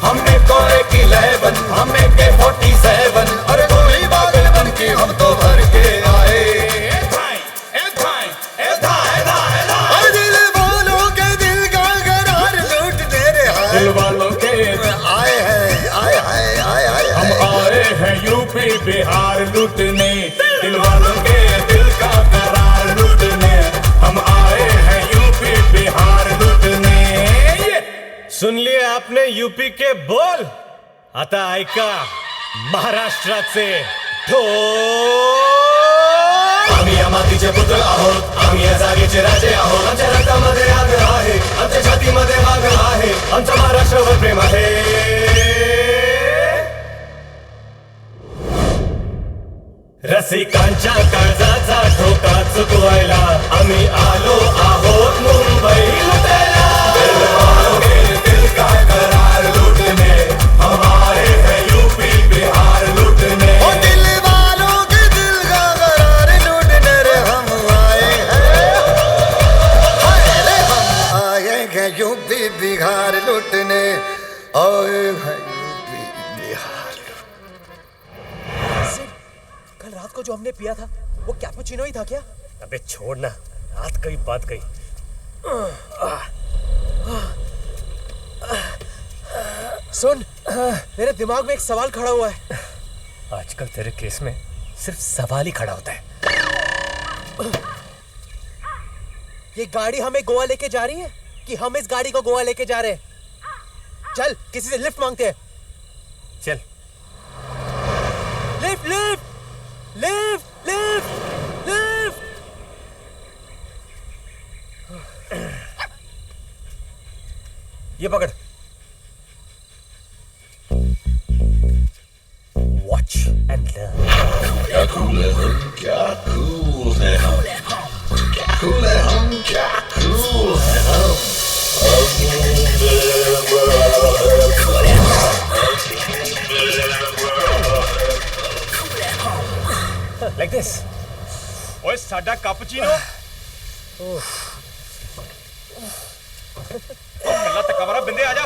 O: हमने तो एक 11, हमने के 47 और गोली बागल बन के हम तो भर के आए।
K: दिल वालों के दिल का करार लूटने रे हाय।
O: दिल वालों के
K: आए हैं, आए हैं, आए आए
O: हम आए हैं यूपी बिहार लूटने। दिल वालों के दिल का करार लूटने हम आए हैं यूपी बिहार लूटने।
A: सुन लिए आपने यूपी के बोल? आता ऐका महाराष्ट्राचे ढोल।
O: आम्ही या मातीचे पुतळ आहोत, आम्ही या जागेचे राजे आहोत. आमच्या रक्तामध्ये आग आहे, आमच्या छातीमध्ये आग आहे. आमच्या महाराष्ट्रावर प्रेम आहे. रसिकांच्या काळजाचा ठोका चुकवायला आम्ही आलो आहोत मुंबई लुटायला. दिल वालों के दिल का करार लूटने हम आए हैं यूपी बिहार लूटने.
K: ओ दिल वालों के दिल का करार लूटने रे हम आए हैं। हाय रे हम आए हैं यूपी बिहार लूटने। आए हैं यूपी बिहार।
C: कल रात को जो हमने पिया था वो कैपुचिनो ही था क्या?
A: अबे छोड़ ना, रात कई बात कही।
C: सुन, मेरे दिमाग में एक सवाल खड़ा हुआ है।
A: आजकल तेरे केस में सिर्फ सवाल ही खड़ा होता है।
C: ये गाड़ी हमें गोवा लेके जा रही है कि हम इस गाड़ी को गोवा लेके जा रहे हैं? चल किसी से लिफ्ट मांगते हैं।
A: चल।
C: Lift lift. Lift lift lift.
A: ये पकड़। Watch and learn.
F: क्या कूल है हम, क्या कूल है हम, क्या कूल है हम, क्या कूल है हम।
A: Like this.
O: ओए साडा कैपुचिनो कल्ला तक कमरा बिंदे आजा।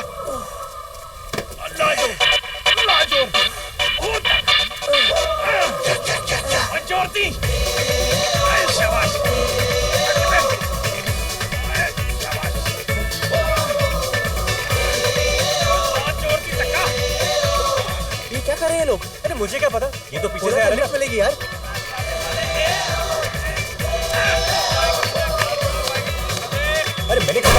O: लाजो लाजो जोरती शाबाश।
C: ये क्या कर रहे हैं लोग?
A: अरे मुझे क्या पता, ये तो पीछे से आ रहे हैं।
C: मिलेगी यार।
A: अरे मैंने कहा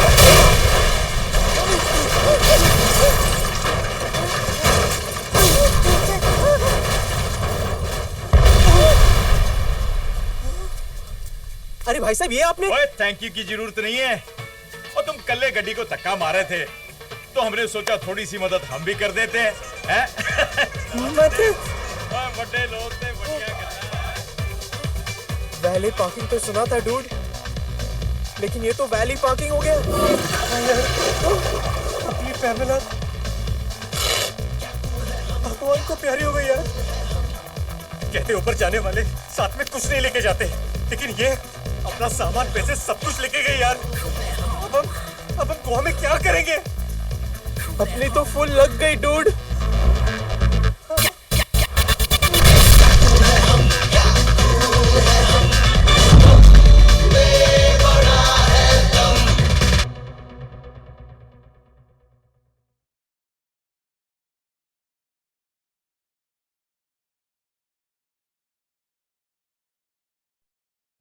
C: अरे भाई साहब, ये आपने?
O: ओए थैंक यू की जरूरत नहीं है। और तुम कल्ले गड्डी को धक्का मारे थे तो हमने सोचा थोड़ी सी मदद हम भी कर देते हैं, हैं? बड़े लोग थे, बढ़िया
C: वैली पार्किंग तो सुना था डूड, लेकिन ये तो वैली पार्किंग हो गया।
A: अपनी पैमेला भगवान को प्यारी हो गई यार। कहते ऊपर जाने वाले साथ में कुछ नहीं लेके जाते, लेकिन ये अपना सामान, पैसे सब कुछ लेके गए यार। अब हम गोवा में क्या करेंगे?
C: अपनी तो फुल लग गई dude.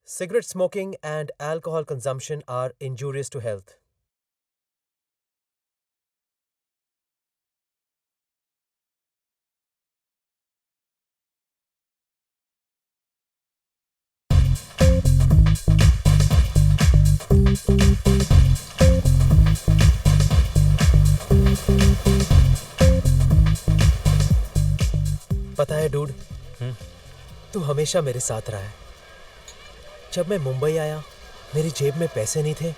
C: Cigarette smoking and alcohol consumption are injurious to health. पता है डूड, तू हमेशा मेरे साथ रहा है। जब मैं मुंबई आया, मेरी जेब में पैसे नहीं थे,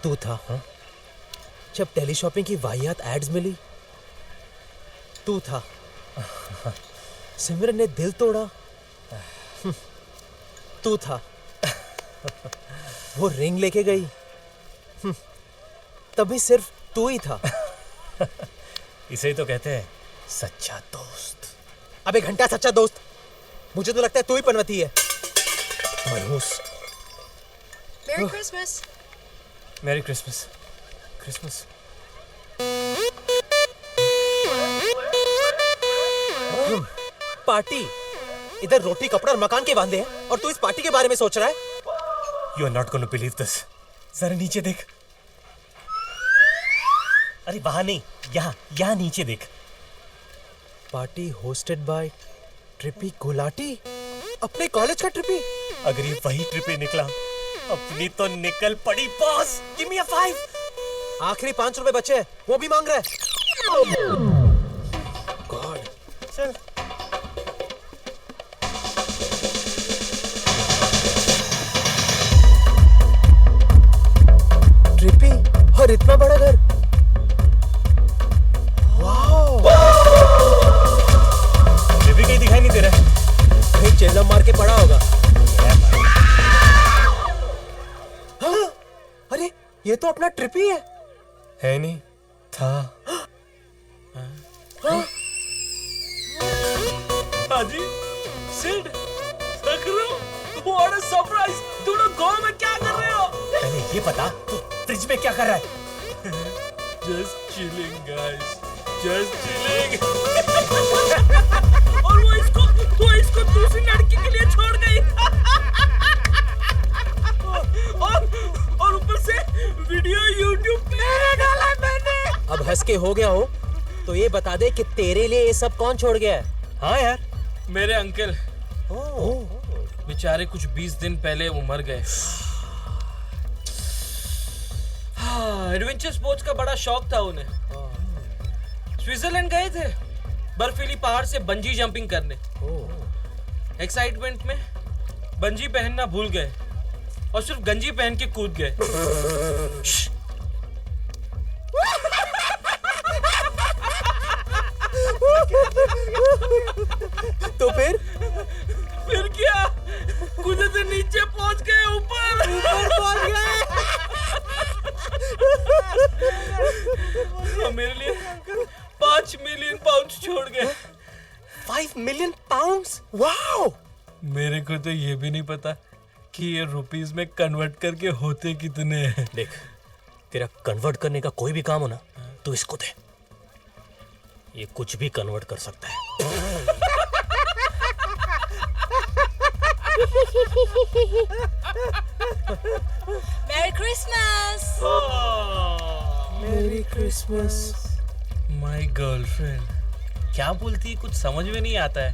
C: तू था। जब टेली शॉपिंग की वाहियात एड्स मिली, तू था। सिमरन ने दिल तोड़ा, तू था। वो रिंग लेके गई, तभी सिर्फ तू ही था।
A: इसे ही तो कहते हैं सच्चा दोस्त।
C: अबे घंटा सच्चा दोस्त, मुझे तो लगता है तू ही पनवती है। मनहूस।
D: Merry Christmas.
A: Merry Christmas. Christmas.
C: Party. इधर रोटी, कपड़ा और मकान के वांदे हैं, और तू इस पार्टी के बारे में सोच रहा है?
A: You are not going to believe this. जरा नीचे देख। अरे वहां नहीं, यहाँ नीचे देख।
C: Party hosted by trippy Gulati. अपने कॉलेज का ट्रिपी।
A: अगर ये वही ट्रिपी निकला, अपनी तो निकल पड़ी बॉस। गिव मी अ 5।
C: आखिरी 5 रुपए बचे हैं, वो भी मांग रहा है। गॉड।
A: चल।
C: ट्रिपी और इतना बड़ा घर। वाओ।
A: ट्रिपी कहीं दिखाई नहीं दे रहा है।
C: कहीं चेल्लम मार के पड़ा होगा। हाँ? अरे ये तो अपना ट्रिपी है
A: नहीं? था।
R: हाजी, सिड, देख रहे हो? What a surprise! तुम लोग गोवा में क्या कर रहे हो?
A: पहले ये बता, तू फ्रिज में क्या कर रहा है?
R: Just chilling, guys. Just chilling. और वो इसको दूसरी लड़की के लिए छोड़ गई। और ऊपर से वीडियो YouTube पे डाला मैंने।
C: अब हंस के हो गया हो तो ये बता दे कि तेरे लिए ये सब कौन छोड़ गया है?
A: हाँ यार,
R: मेरे अंकल बेचारे कुछ 20 दिन पहले वो मर गए। एडवेंचर स्पोर्ट्स का बड़ा शौक था उन्हें। स्विट्जरलैंड गए थे बर्फीली पहाड़ से बंजी जंपिंग करने। एक्साइटमेंट में बंजी पहनना भूल गए और सिर्फ गंजी पहन के कूद गए।
C: तो फिर
R: क्या कूदे से नीचे पहुंच गए, ऊपर
C: पहुंच गए।
R: मेरे लिए 5 मिलियन पाउंड छोड़ गए।
C: 5 मिलियन पाउंड्स? वाओ!
R: मेरे को तो ये भी नहीं पता कि ये रुपीस में कन्वर्ट करके होते कितने हैं।
A: देख, तेरा कन्वर्ट करने का कोई भी काम हो ना, तो इसको दे। ये कुछ भी कन्वर्ट कर सकता है।
N: Merry Christmas!
R: Merry Christmas, my girlfriend. क्या बोलती है कुछ समझ में नहीं आता है,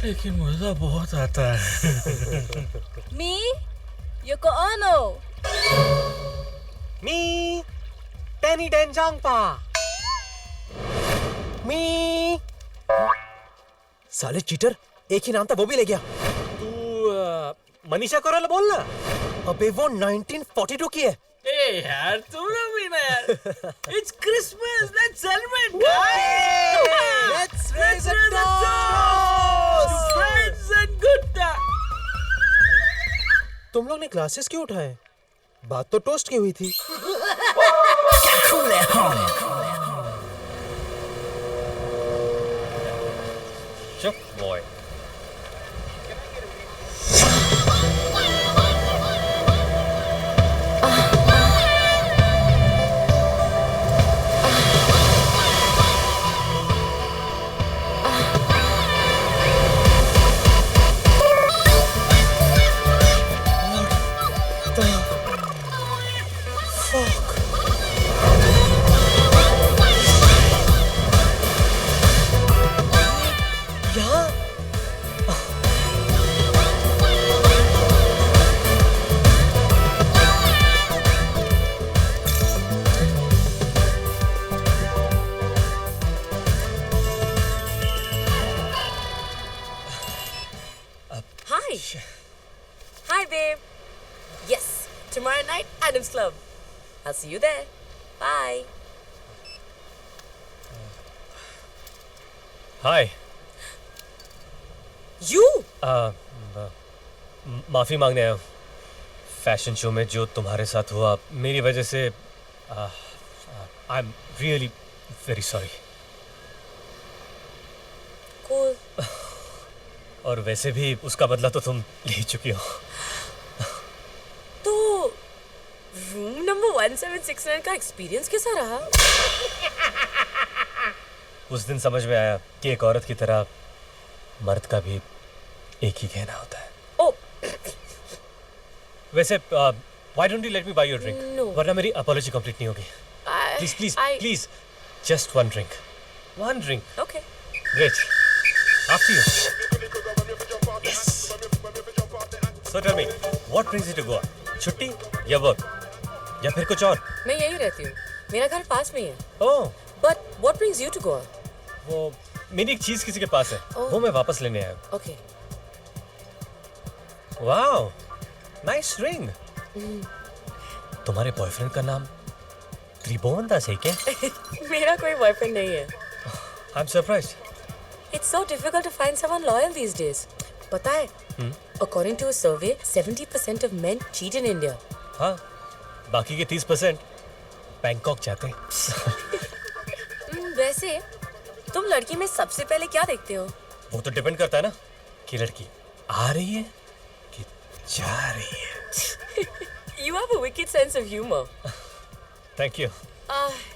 R: लेकिन मजा बहुत आता है।
N: Me, Yoko Ono.
C: Me, Danny Denjangpa. Me. साले चीटर, एक ही नाम था वो भी ले गया। तू मनीषा कोइराला बोल ना। अबे वो 1942 की है।
R: ए यार तुम लोग भी ना यार। It's Christmas, let's celebrate guys.
C: Let's
R: raise a toast to friends and good times.
C: तुम लोग ने ग्लासेस क्यों उठाए? बात तो टोस्ट की हुई थी।
A: चुप boy.
N: Hi, babe. Yes, tomorrow night, Adam's Club. I'll see you there. Bye.
A: Hi.
N: You?
A: माफी मांगने आया हूँ। फैशन शो में जो तुम्हारे साथ हुआ, मेरी वजह से I am really very sorry.
N: Cool.
A: और वैसे भी उसका बदला तो तुम ले ही चुकी हो।
N: तो रूम नंबर 1769 का एक्सपीरियंस कैसा रहा?
A: उस दिन समझ में आया कि एक औरत की तरह मर्द का भी एक ही कहना होता है।
N: Oh.
A: वैसे why don't you let me buy you a drink?
N: No.
A: वरना मेरी apology complete नहीं होगी। Please, just one drink. One drink.
N: Okay.
A: Great. After you. Yes. So tell me, what brings you to Goa? छुट्टी या work या फिर कुछ और?
N: मैं यही रहती हूँ। मेरा घर पास में ही है।
A: Oh.
N: But what brings you to Goa?
A: वो मेरी एक चीज किसी के पास है। वो मैं वापस लेने आया हूँ।
N: Okay.
A: Wow. Nice ring. तुम्हारे बॉयफ्रेंड का नाम त्रिभुवन दास है क्या?
N: मेरा कोई बॉयफ्रेंड नहीं है।
A: I'm surprised.
N: It's so difficult to find someone loyal these days. पता है? According to a survey, 70% of men cheat in India.
A: हाँ, बाकी के 30% बैंकॉक जाते हैं।
N: वैसे तुम लड़की में सबसे पहले क्या देखते हो?
A: वो तो डिपेंड करता है ना कि लड़की आ रही है कि जा रही है।
N: You have a wicked sense of humor.
A: Thank you.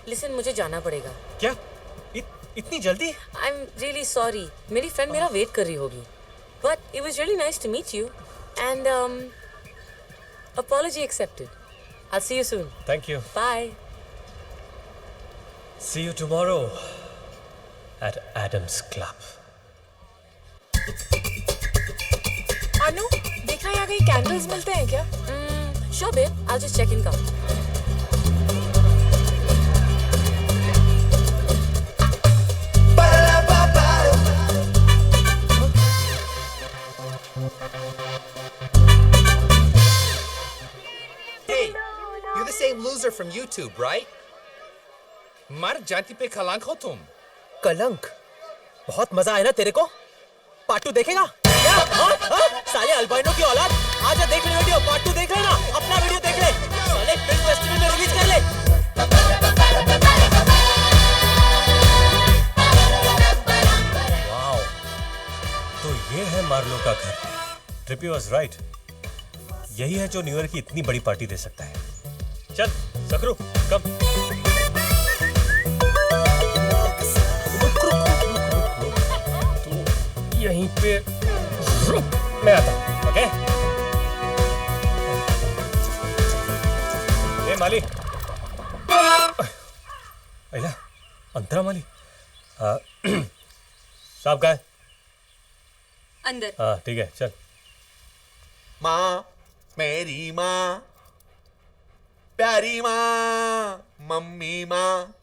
N: Listen, मुझे जाना पड़ेगा।
A: क्या? इतनी जल्दी?
N: I'm really sorry. मेरी फ्रेंड मेरा वेट कर रही होगी। But it was really nice to meet you. And apology accepted. I'll see you soon.
A: Thank you.
N: Bye.
A: See you tomorrow at Adam's Club.
D: देखना यहाँ कहीं कैंडल्स मिलते हैं क्या?
N: Sure, babe. I'll just check in. Come.
U: Hey, you're the same loser from YouTube, right? मर जाति पे कलंक हो तुम।
C: कलंक? बहुत मजा आया ना तेरे को? पार्ट 2 देखेगा? क्या? हाँ? साले अल्बाइनो की औलाद, आजा देख ले वीडियो, पार्ट 2 देख लेना, अपना वीडियो देख ले, साले फिल्म फेस्टिवल में रिलीज कर ले।
A: वाओ, तो ये है मार्लो का घर। ट्रिपी वाज राइट, यही है जो न्यू ईयर की इतनी बड़ी पार्टी दे सकता है। चल सकरू, कम। यहीं पे मैं आता हूँ, ओके? ए माली, अला, अंतरा माली, साहब का है?
B: अंदर।
A: हाँ ठीक है, चल।
T: माँ, मेरी माँ, प्यारी माँ, मम्मी माँ,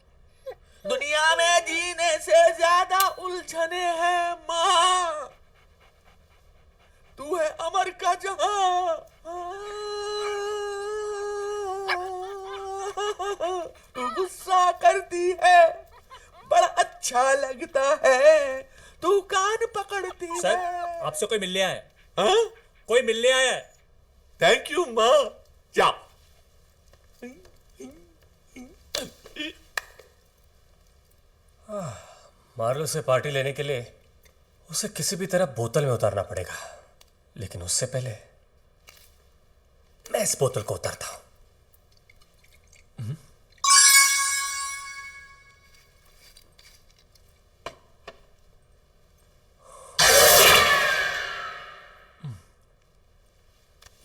T: दुनिया में जीने से ज्यादा उलझने हैं माँ, तू है अमर का जहां, तू गुस्सा करती है, बड़ा अच्छा लगता है, तू कान पकड़ती है।
A: सर, आपसे कोई मिलने आया है।
T: हाँ?
A: कोई मिलने आया है।
T: थैंक यू माँ, जाओ।
A: मार्लो से पार्टी लेने के लिए उसे किसी भी तरह बोतल में उतारना पड़ेगा, लेकिन उससे पहले मैं इस बोतल को उतारता हूं।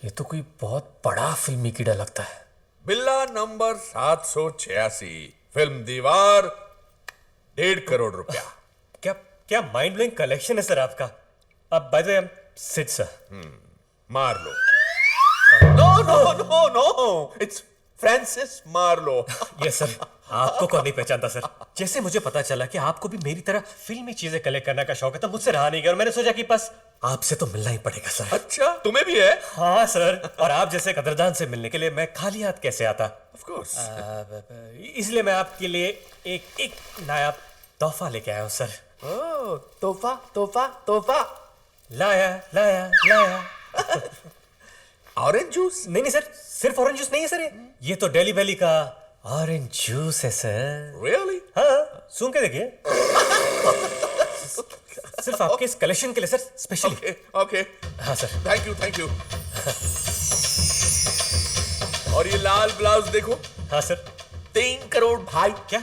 A: ये तो कोई बहुत बड़ा फिल्मी कीड़ा लगता है।
F: बिल्ला नंबर 786, फिल्म दीवार, 1.5 करोड़ रुपया।
A: क्या क्या माइंड ब्लोइंग कलेक्शन है सर आपका। अब by the way, Sid sir.
F: Marlowe.
T: No no no no, it's Francis Marlowe.
A: Yes sir, आपको कौन नहीं पहचानता सर। जैसे मुझे पता चला कि आपको भी मेरी तरह फिल्मी चीजें कलेक्ट करने का शौक है, तो मुझसे रहा नहीं गया और मैंने सोचा कि बस आपसे तो मिलना ही पड़ेगा सर।
T: अच्छा, तुम्हें भी है?
A: हाँ सर, और आप जैसे कदरदान से मिलने के लिए मैं खाली हाथ कैसे आता।
T: Of course.
A: इसलिए मैं आपके लिए एक नायाब तोहफा लेके आया हूँ सर।
T: ओह, तोहफा तोहफा तोहफा।
A: लाया लाया लाया।
T: Orange juice?
A: नहीं सर, सिर्फ ऑरेंज जूस नहीं है सर, ये तो डेली वैली का ऑरेंज जूस है सर।
T: रियली?
A: हाँ, सुन के देखिए। सिर्फ आपके इस कलेक्शन के लिए सर, स्पेशली।
T: ओके।
A: हाँ sir.
T: Thank you thank you. और ये लाल ब्लाउज देखो।
A: हाँ सर।
T: 3 करोड़ भाई।
A: क्या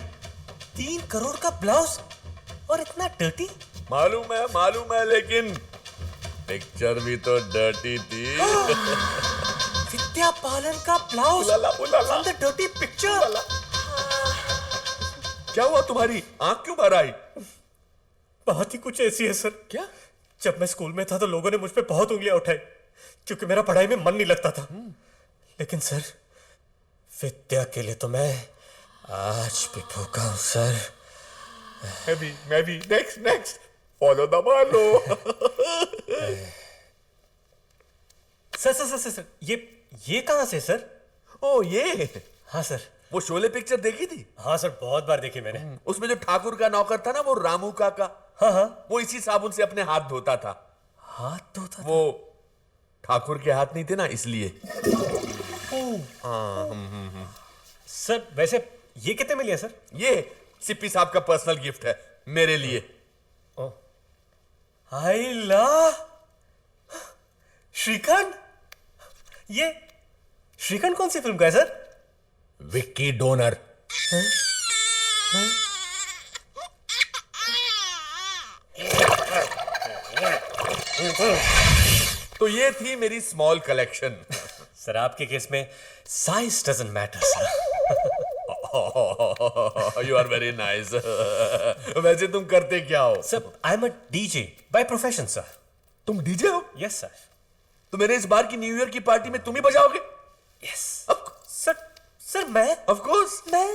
A: 3 करोड़ का ब्लाउज और इतना डर्टी?
T: मालूम है, लेकिन पिक्चर भी तो डर्टी थी।
A: विद्या बालन का ब्लाउज
T: उलाला।
A: The dirty picture.
T: क्या हुआ, तुम्हारी आंख क्यों भर आई?
A: बात ही कुछ ऐसी है सर।
T: क्या?
A: जब मैं स्कूल में था तो लोगों ने मुझ पे बहुत उंगलियां उठाई, क्योंकि मेरा पढ़ाई में मन नहीं लगता था। लेकिन सर, विद्या के लिए तो मैं आज भी भूखा हूं सर।
T: मैं भी। Next follow the Marlowe.
A: Sir, ये कहां से सर?
T: ओ ये?
A: हाँ सर।
T: वो शोले पिक्चर देखी थी?
A: हाँ सर, बहुत बार देखी मैंने।
T: उसमें जो ठाकुर का नौकर था ना, वो रामू काका।
A: हाँ।
T: वो इसी साबुन से अपने हाथ धोता था।
A: हाथ धोता?
T: वो ठाकुर के हाथ नहीं थे ना, इसलिए।
A: सर वैसे ये कितने में लिया सर?
T: ये सिप्पी साहब का पर्सनल गिफ्ट है मेरे लिए।
A: आई ला श्रीकांत। ये श्रीकांत कौन सी फिल्म का है सर?
F: विक्की डोनर।
T: तो ये थी मेरी स्मॉल कलेक्शन।
A: सर आपके केस में size doesn't matter sir.
T: You are very nice. वैसे तुम करते क्या हो?
A: Sir I am a DJ by profession sir.
T: तुम डीजे हो?
A: Yes sir.
F: तो मेरे इस बार की न्यू ईयर की पार्टी में तुम ही बजाओगे?
A: यस सर मैं
F: ऑफ कोर्स मैं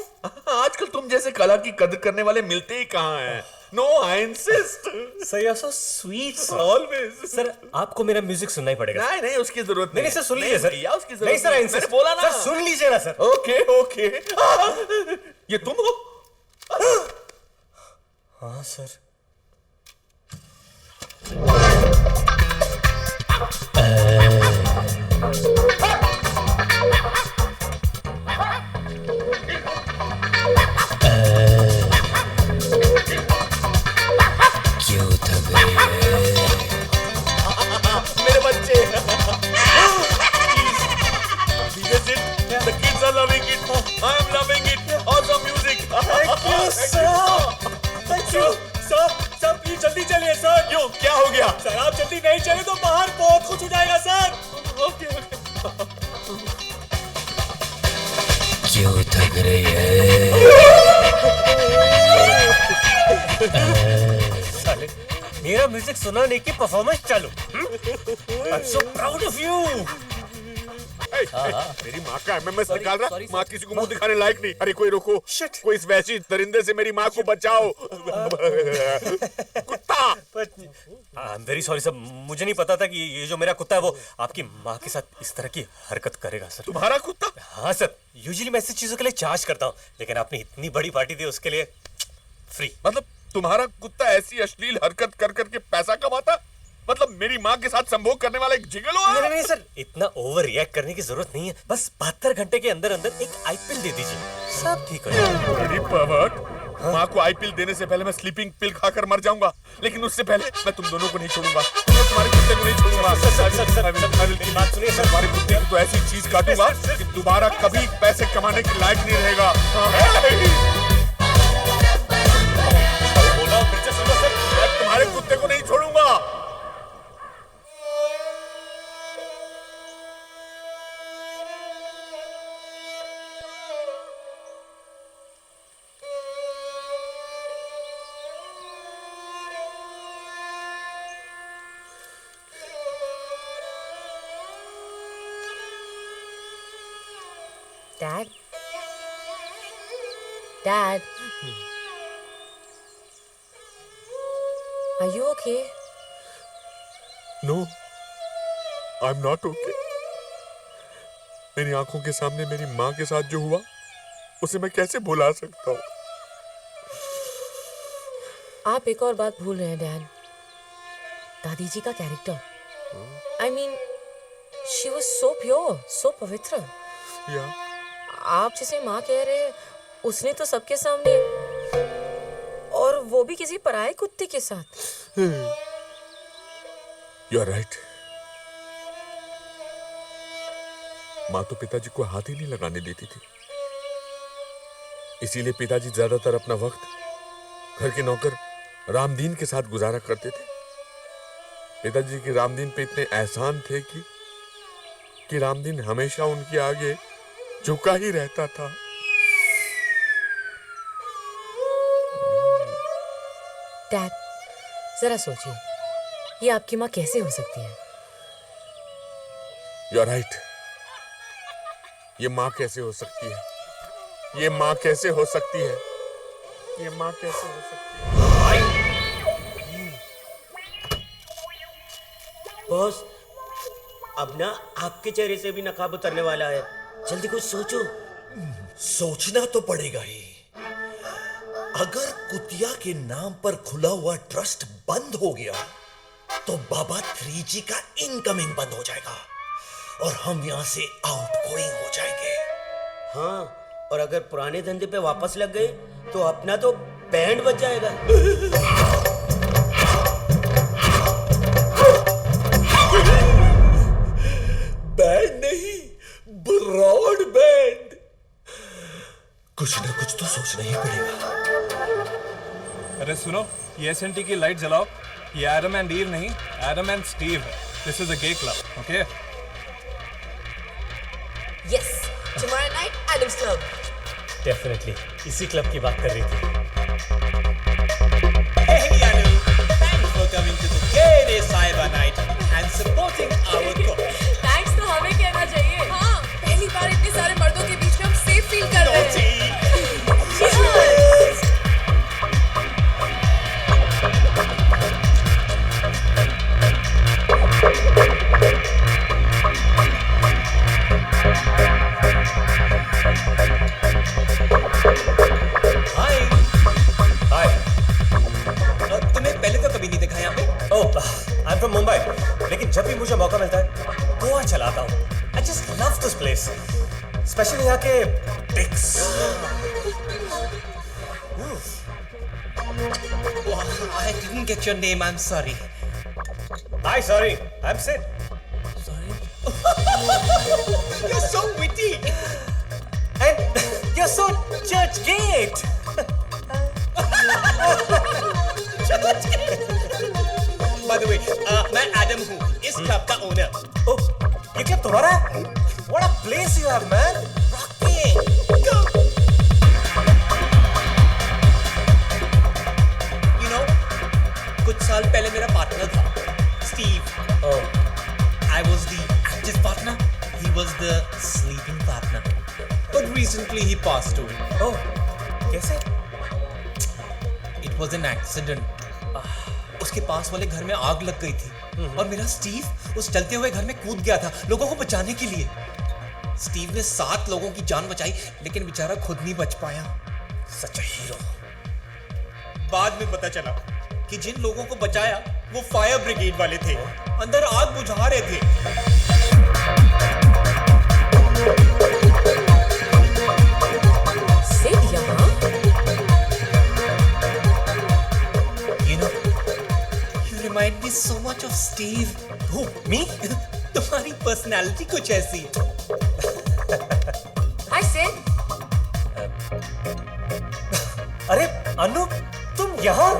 F: आजकल तुम जैसे कला की कदर करने वाले मिलते ही कहाँ हैं? No I insist.
A: Sir you are so sweet
F: always.
A: Sir आपको मेरा म्यूजिक सुनना ही पड़ेगा।
F: नहीं नहीं उसकी जरूरत
A: नहीं सर सुन लीजिए सर।
F: उसकी जरूरत
A: नहीं सर आई इंसिस्ट।
F: मैंने बोला ना।
A: सर सुन लीजिए ना सर।
F: Okay okay. ये तुम हो?
A: हाँ सर।
F: क्यों थक मेरे बच्चे। The kids are loving it. I am loving it. Awesome music.
A: Thank you sir. Thank you sir please जल्दी चलिए सर।
F: क्यों क्या हो गया?
A: सर आप जल्दी नहीं चले तो बाहर बहुत कुछ हो जाएगा सर।
F: ओके
K: क्यों थक रही है?
A: साले मेरा म्यूजिक सुनाने की परफॉर्मेंस चालू। I'm so proud of you.
F: मेरी माँ का एमएमएस निकाल रहा। माँ किसी को मुंह दिखाने लायक नहीं। अरे कोई रोको। कोई इस वैसी दरिंदे से मेरी माँ को बचाओ। कुत्ता।
A: I'm very sorry sir. मुझे नहीं पता था कि ये जो मेरा कुत्ता है वो आपकी माँ के साथ इस तरह की हरकत करेगा सर।
F: तुम्हारा कुत्ता?
A: हाँ सर यूजुअली मैं ऐसी चीजों के लिए चार्ज करता हूँ लेकिन आपने इतनी बड़ी पार्टी दी उसके लिए फ्री।
F: मतलब तुम्हारा कुत्ता ऐसी अश्लील हरकत कर करके पैसा कमाता? मतलब मेरी माँ के साथ संभोग करने वाला एक जिगलो है?
A: नहीं सर इतना ओवर रिएक्ट करने की जरूरत नहीं है। बस 72 घंटे के अंदर अंदर एक आई पिल दे दीजिए सब ठीक हो जाएगा।
F: माँ को आई पिल देने से पहले मैं स्लीपिंग पिल खाकर मर जाऊंगा लेकिन उससे पहले मैं तुम दोनों को नहीं छोड़ूंगा। मैं तुम्हारे कुत्ते को नहीं छोड़ूंगा।
A: बात सुनिए सर।
F: तुम्हारे कुत्ते की तो ऐसी चीज काटूंगा कि दोबारा कभी पैसे कमाने के लायक नहीं रहेगा। मैं तुम्हारे कुत्ते को नहीं छोड़ूंगा।
N: Dad? Dad? Are you okay?
F: No, I'm not okay. मेरी आंखों के सामने मेरी माँ के साथ जो हुआ उसे मैं कैसे भुला सकता हूँ?
N: आप एक और बात भूल रहे हैं डैड। दादी जी का character. I mean, she was so pure, so पवित्र।
F: या
N: आप जिसे माँ कह रहे हैं उसने तो सबके सामने और वो भी किसी पराये कुत्ते के साथ।
F: You are right. माँ तो पिताजी को हाथ ही नहीं लगाने देती थी। इसीलिए पिताजी ज्यादातर अपना वक्त घर के नौकर रामदीन के साथ गुजारा करते थे। पिताजी के रामदीन पे इतने एहसान थे कि रामदीन हमेशा उनके आगे झुका ही रहता था।
N: डैड, जरा सोचिए, ये आपकी माँ कैसे हो सकती है?
F: You are right. ये माँ कैसे हो सकती है? ये माँ कैसे हो सकती है? ये माँ कैसे हो सकती है?
H: बॉस, अब ना आपके चेहरे से भी नकाब उतरने वाला है। जल्दी कुछ सोचो।
T: सोचना तो पड़ेगा ही। अगर कुतिया के नाम पर खुला हुआ ट्रस्ट बंद हो गया तो बाबा 3G का इनकमिंग बंद हो जाएगा और हम यहां से आउटगोइंग हो जाएंगे।
H: हाँ, और अगर पुराने धंधे पे वापस लग गए तो अपना तो बैंड बच जाएगा।
T: बैंड नहीं, ब्रॉड बैंड। कुछ ना कुछ तो सोचना ही पड़ेगा।
V: अरे सुनो, ये एसएनटी की लाइट जलाओ। ये एडम एंड ईव नहीं, एडम एंड स्टीव है। This is a gay club, okay?
N: Yes, tomorrow night, Adam's Club.
A: Definitely, इसी क्लब की बात कर रही थी।
W: Hey Anu, thanks for coming to the Gay Day Cyber Night and supporting our cause.
A: dicks.
U: I didn't get your name. I'm sorry.
A: Hi, sorry. I'm Sid.
U: You're so witty.
A: And you're so church gate.
U: By the way, मैं Adam हूँ, इस club का owner.
A: Oh, ये club तुम्हारा है? What a place you have, man.
U: Rocking. Go. You know, कुछ साल पहले मेरा पार्टनर था, Steve.
A: Oh.
U: I was the active partner. He was the sleeping partner. But recently he passed away.
A: Oh, कैसे?
U: It was an accident. उसके पास वाले घर में आग लग गई थी और मेरा स्टीव उस जलते हुए घर में कूद गया था लोगों को बचाने के लिए। स्टीव ने 7 लोगों की जान बचाई लेकिन बेचारा खुद नहीं बच पाया।
A: Such a hero.
U: बाद में पता चला कि जिन लोगों को बचाया वो फायर ब्रिगेड वाले थे, अंदर आग बुझा रहे थे।
N: सिड यहाँ?
U: You know, you remind me so much of Steve.
A: Who? Me?
U: तुम्हारी पर्सनालिटी कुछ ऐसी है।
N: Hi, Sid.
A: अरे अनु, तुम यहाँ?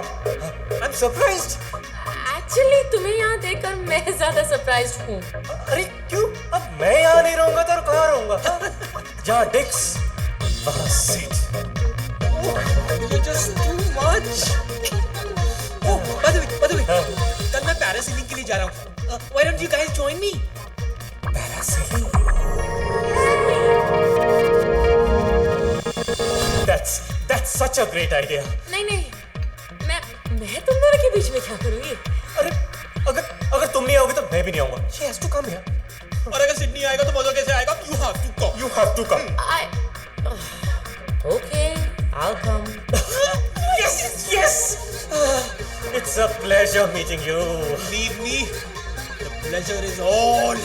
A: I'm surprised.
N: Actually, तुम्हें यहाँ देखकर मैं ज्यादा सरप्राइज्ड हूँ।
A: अरे क्यों? अब मैं यहाँ नहीं रहूँगा तो और कहाँ रहूँगा? जहाँ डिक्स, वहाँ Sid.
U: You're just too much. Oh, by the way, कल मैं पैरासेलिंग के लिए जा रहा हूँ। Why don't you guys join me?
A: Parasailing. That's such a great idea.
N: नहीं, मैं तुम दोनों के बीच में क्या करूँगी?
A: अरे अगर तुम नहीं आओगे तो मैं भी नहीं आऊँगा। She has to come here.
U: और अगर सिडनी आएगा तो मजा कैसे आएगा? You have to come.
A: You have to come.
N: Okay, I'll come.
A: Yes. It's a pleasure meeting you.
U: Believe me, the pleasure is all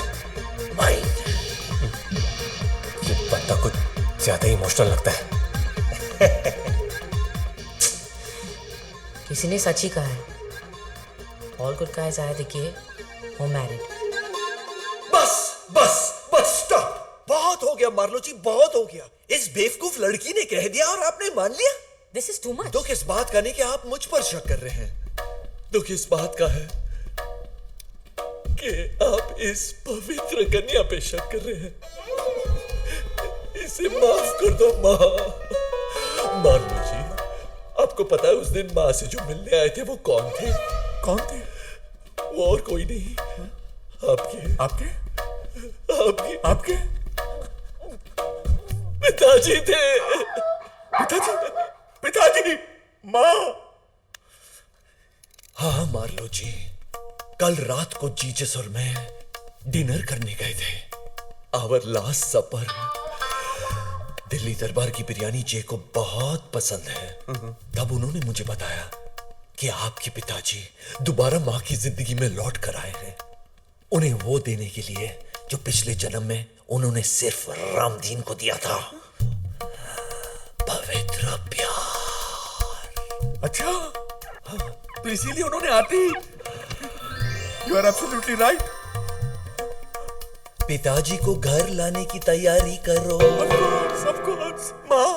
U: mine.
A: ये बंदा कुछ ज्यादा ही इमोशनल लगता है।
N: किसी ने सच ही कहा है। All good guys either gay or married.
T: Bus stop. बहुत हो गया मार्लो जी, बहुत हो गया। इस बेवकूफ लड़की ने कह दिया और आपने मान लिया।
N: This is too much.
T: दुख इस बात का नहीं कि आप मुझ पर शक कर रहे हैं, दुख इस बात का है कि आप इस पवित्र कन्या पे शक कर रहे हैं। इसे माफ कर दो माँ। मार्लो जी, आपको पता है उस दिन माँ से जो मिलने आए थे वो कौन थे? वो और कोई नहीं, आपके पिताजी थे। पिताजी, माँ। हाँ मार्लो जी, कल रात को जीसस और मैं डिनर करने गए थे। आवर लास्ट सपर। दिल्ली दरबार की बिरयानी जे को बहुत पसंद है। तब उन्होंने मुझे बताया कि आपके पिताजी दोबारा माँ की जिंदगी में लौट कर आए हैं, उन्हें वो देने के लिए जो पिछले जन्म में उन्होंने सिर्फ रामदीन को दिया था, पवित्र प्यार।
F: अच्छा, तो इसीलिए उन्होंने आते ही। You are absolutely right.
T: पिताजी को घर लाने की तैयारी करो।
F: Of course. माँ,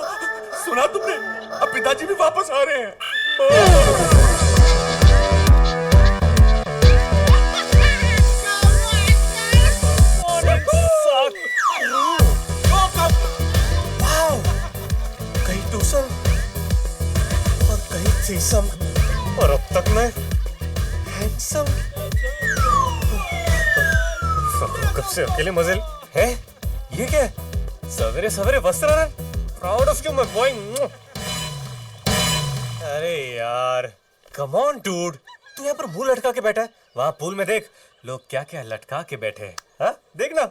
F: सुना तुमने? अब पिताजी भी वापस आ रहे हैं।
A: Wow! कहीं टूसम और कहीं थ्रीसम और अब तक मैं हैंडसम। कब से अकेले मजे है? ये क्या है? सवेरे सवेरे वस्त्र proud of you my boy. अरे यार, कम ऑन डूड, तू यहाँ पर मुंह लटका के बैठा है। वहाँ पूल में देख, लोग क्या क्या लटका के बैठे हैं। हाँ, देखना।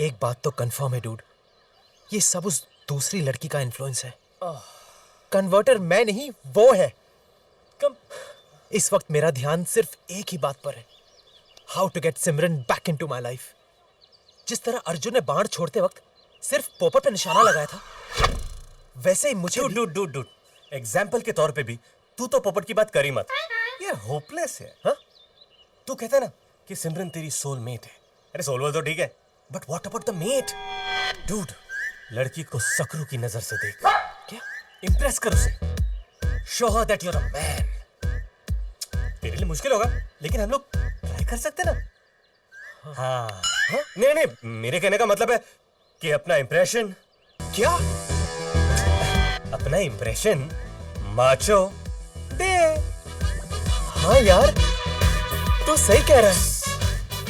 C: एक बात तो कंफर्म है डूड, ये सब उस दूसरी लड़की का इन्फ्लुएंस है। कन्वर्टर मैं नहीं, वो है। इस वक्त मेरा ध्यान सिर्फ एक ही बात पर है, how to get Simran back into my life. जिस तरह अर्जुन ने बाण छोड़ते वक्त सिर्फ पोपट पे निशाना लगाया था, वैसे ही मुझे
A: डूड एग्जाम्पल के तौर पे भी तू तो पोपट की बात कर ही मत। ये होपलेस है। हाँ, तू कहता ना कि सिमरन तेरी सोलमेट है। अरे सोलमेट तो ठीक है, but what about the mate? Dude, लड़की को सकरू की नजर से देख, क्या इंप्रेस कर उसे, show her that you are a man. तेरे लिए मुश्किल होगा, लेकिन हम लोग ट्राई कर सकते ना। हाँ, नहीं, मेरे कहने का मतलब है कि अपना इंप्रेशन,
C: क्या
A: अपना इंप्रेशन माचो दे।
C: हाँ यार, तू सही कह रहा है।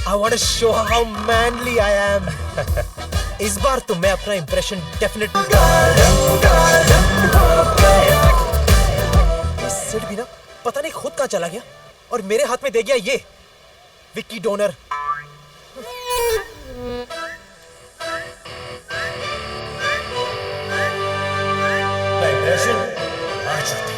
C: I want to show how manly I am. इस बार तो मैं अपना इंप्रेशन डेफिनेटली सिड भी ना पता नहीं खुद कहाँ चला गया और मेरे हाथ में दे गया ये विक्की डोनर।
A: इंप्रेशन आज होते।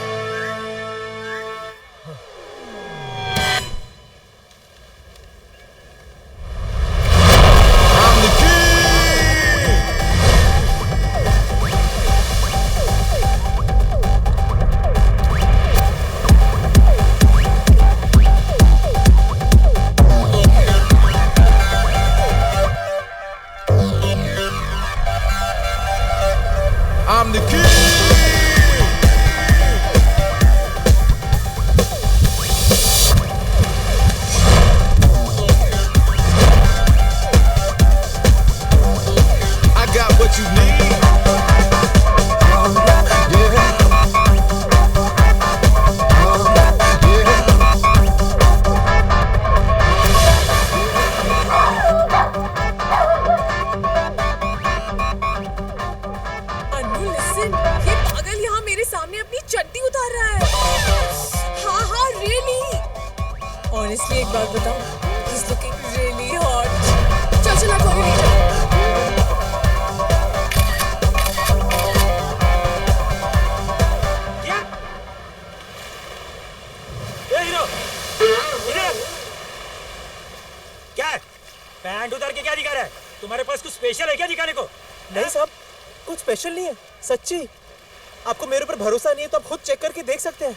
O: I'm the king. I got what you need.
D: Anu listen, ये पागल यहाँ मेरे सामने अपनी चड्डी उतार रहा है। हाँ रियली। ऑनेस्टली एक बात बताऊं, he's looking really hot। चल कोई नहीं।
A: ए हीरो, इधर। क्या है? पैंट उतार के क्या दिखा रहा है? तुम्हारे पास कुछ स्पेशल है क्या दिखाने को?
C: नहीं साहब, कुछ स्पेशल नहीं है, सच्ची। आपको मेरे ऊपर भरोसा नहीं है तो आप खुद चेक करके देख सकते हैं।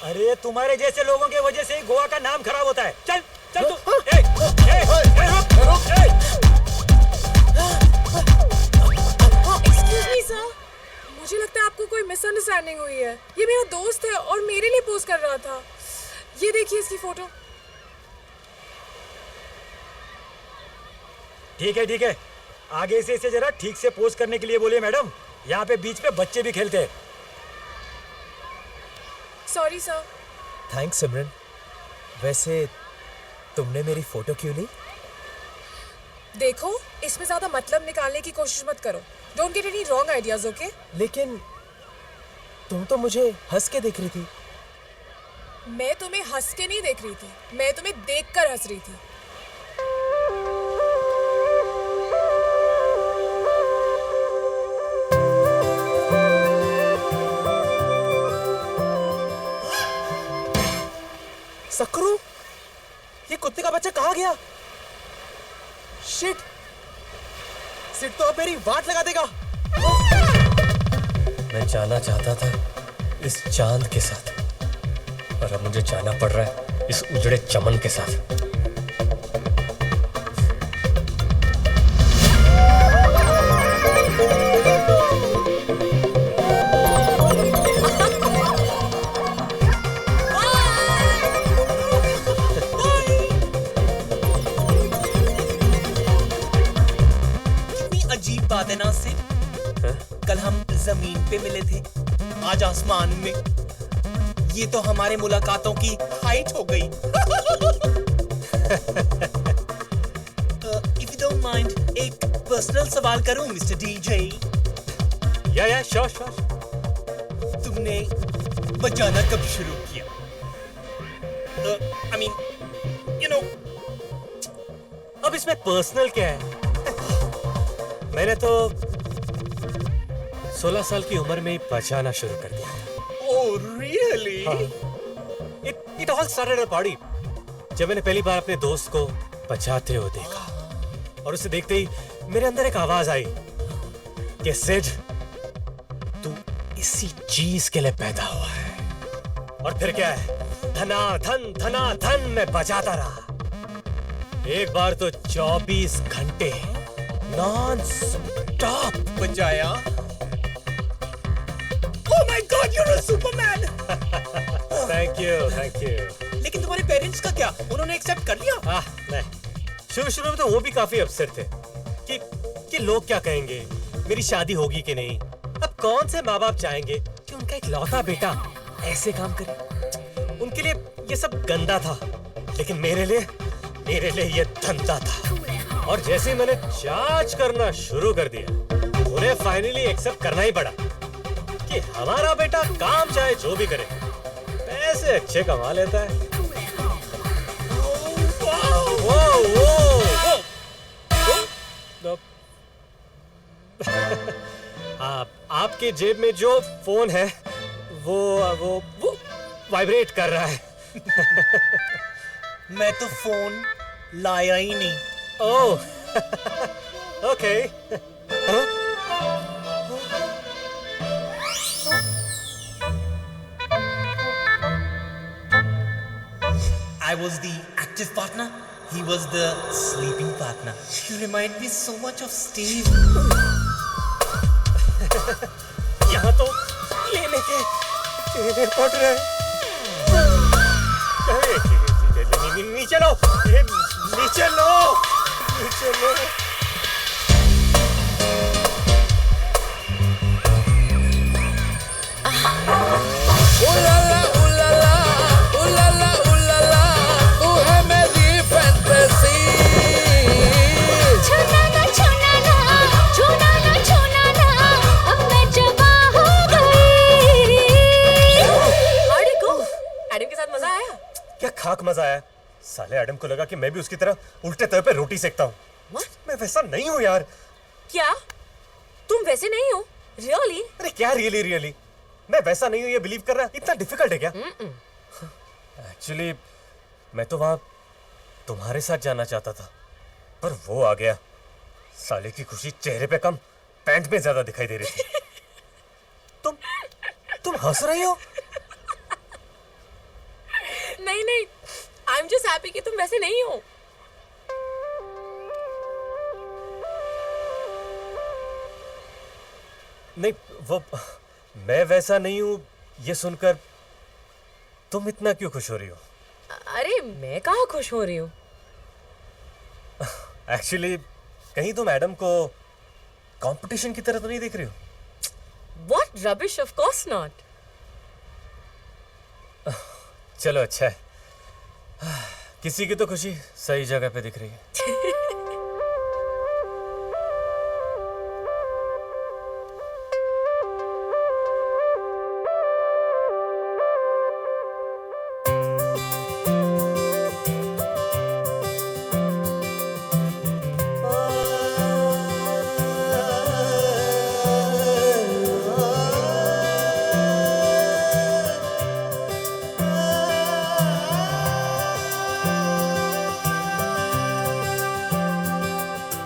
A: अरे तुम्हारे जैसे लोगों की वजह से ही गोवा का नाम खराब होता है। चल चल तू।
D: एक्सक्यूज मी सर, मुझे लगता है आपको कोई मिसअंडरस्टैंडिंग हुई है। ये मेरा दोस्त है और मेरे लिए पोस्ट कर रहा था। ये देखिए इसकी फोटो।
A: ठीक है, आगे से इसे जरा ठीक से पोस्ट करने के लिए बोलिए मैडम। यहाँ पे बीच पे बच्चे भी खेलते हैं।
D: Sorry sir.
C: थैंक्स सिमरन। वैसे तुमने मेरी फोटो क्यों ली?
D: देखो, इसमें ज्यादा मतलब निकालने की कोशिश मत करो। Don't get any wrong ideas, okay?
C: लेकिन तुम तो मुझे हंस के देख रही थी।
D: मैं तुम्हें हंस के नहीं देख रही थी, मैं तुम्हें देखकर हंस रही थी।
C: सकरू, ये कुत्ते का बच्चा कहाँ गया? शिट, सिट तो अब मेरी वाट लगा देगा।
A: मैं जाना चाहता था इस चांद के साथ, और अब मुझे जाना पड़ रहा है इस उजड़े चमन के साथ।
U: अजीब बात है ना सिर्फ, कल हम जमीन पे मिले थे, आज आसमान में। ये तो हमारे मुलाकातों की हाइट हो गई। इफ यू डोंट माइंड, एक पर्सनल सवाल करूं मिस्टर डीजे?
A: या श्योर।
U: तुमने बजाना कब शुरू किया? I mean, you know.
A: अब इसमें पर्सनल क्या है? मैंने तो 16 साल की उम्र में ही बजाना शुरू कर दिया था।
U: Oh, really?
A: It all started at a party. जब मैंने पहली बार अपने दोस्त को बजाते हुए देखा और उसे देखते ही मेरे अंदर एक आवाज आई कि सिड, तू इसी चीज के लिए पैदा हुआ है। और फिर क्या है, धना धन मैं बजाता रहा। एक बार तो 24 घंटे नॉन स्टॉप
U: बजाया। Oh my God, you're a Superman!
A: Thank you.
U: लेकिन तुम्हारे पेरेंट्स का क्या? उन्होंने एक्सेप्ट कर लिया?
A: नहीं, शुरू में तो वो भी काफी अपसेट थे कि लोग क्या कहेंगे, मेरी शादी होगी कि नहीं। अब कौन से माँ बाप चाहेंगे कि उनका एक लौता बेटा ऐसे काम करे। उनके लिए ये सब गंदा था, लेकिन मेरे लिए ये धंधा था। और जैसे ही मैंने चार्ज करना शुरू कर दिया, उन्हें फाइनली एक्सेप्ट करना ही पड़ा कि हमारा बेटा काम चाहे जो भी करे, पैसे अच्छे कमा लेता है। आपके जेब में जो फोन है वो वाइब्रेट कर रहा है।
U: मैं तो फोन लाया ही नहीं।
A: ओह, okay.
U: I was the active partner. He was the sleeping partner. You remind me so much of Steve.
A: यहाँ तो लेने के पड़ रहे हैं। नीचे लो, नीचे लो, नीचे लो।
O: उलाला उलाला उलाला उलाला, तू है मेरी फैंटेसी।
I: छूना ना छूना ना, छूना ना छूना ना, अब मैं जवा हो गई।
N: How did it go? Adam के साथ मजा आया?
A: क्या खाक मजा आया। साले एडम को लगा कि मैं भी उसकी तरह उल्टे तवे पे रोटी सेकता हूँ। मैं वैसा नहीं हूँ यार।
N: क्या? तुम वैसे नहीं हो? Really?
A: अरे क्या रियली? मैं वैसा नहीं हूँ ये बिलीव करना इतना डिफिकल्ट है क्या? एक्चुअली मैं तो वहां तुम्हारे साथ जाना चाहता था, पर वो आ गया। साले की खुशी चेहरे पे कम, पैंट में ज्यादा दिखाई दे रही थी। तुम हंस रही हो?
N: नहीं, I'm just happy कि तुम वैसे नहीं हो।
A: नहीं, वो मैं वैसा नहीं हूँ ये सुनकर तुम इतना क्यों खुश हो रही हो?
N: अरे मैं कहाँ खुश हो रही हूँ?
A: एक्चुअली कहीं तुम एडम को कंपटीशन की तरह तो नहीं देख रही हो?
N: What rubbish, of course not.
A: चलो अच्छा है, किसी की तो खुशी सही जगह पे दिख रही है।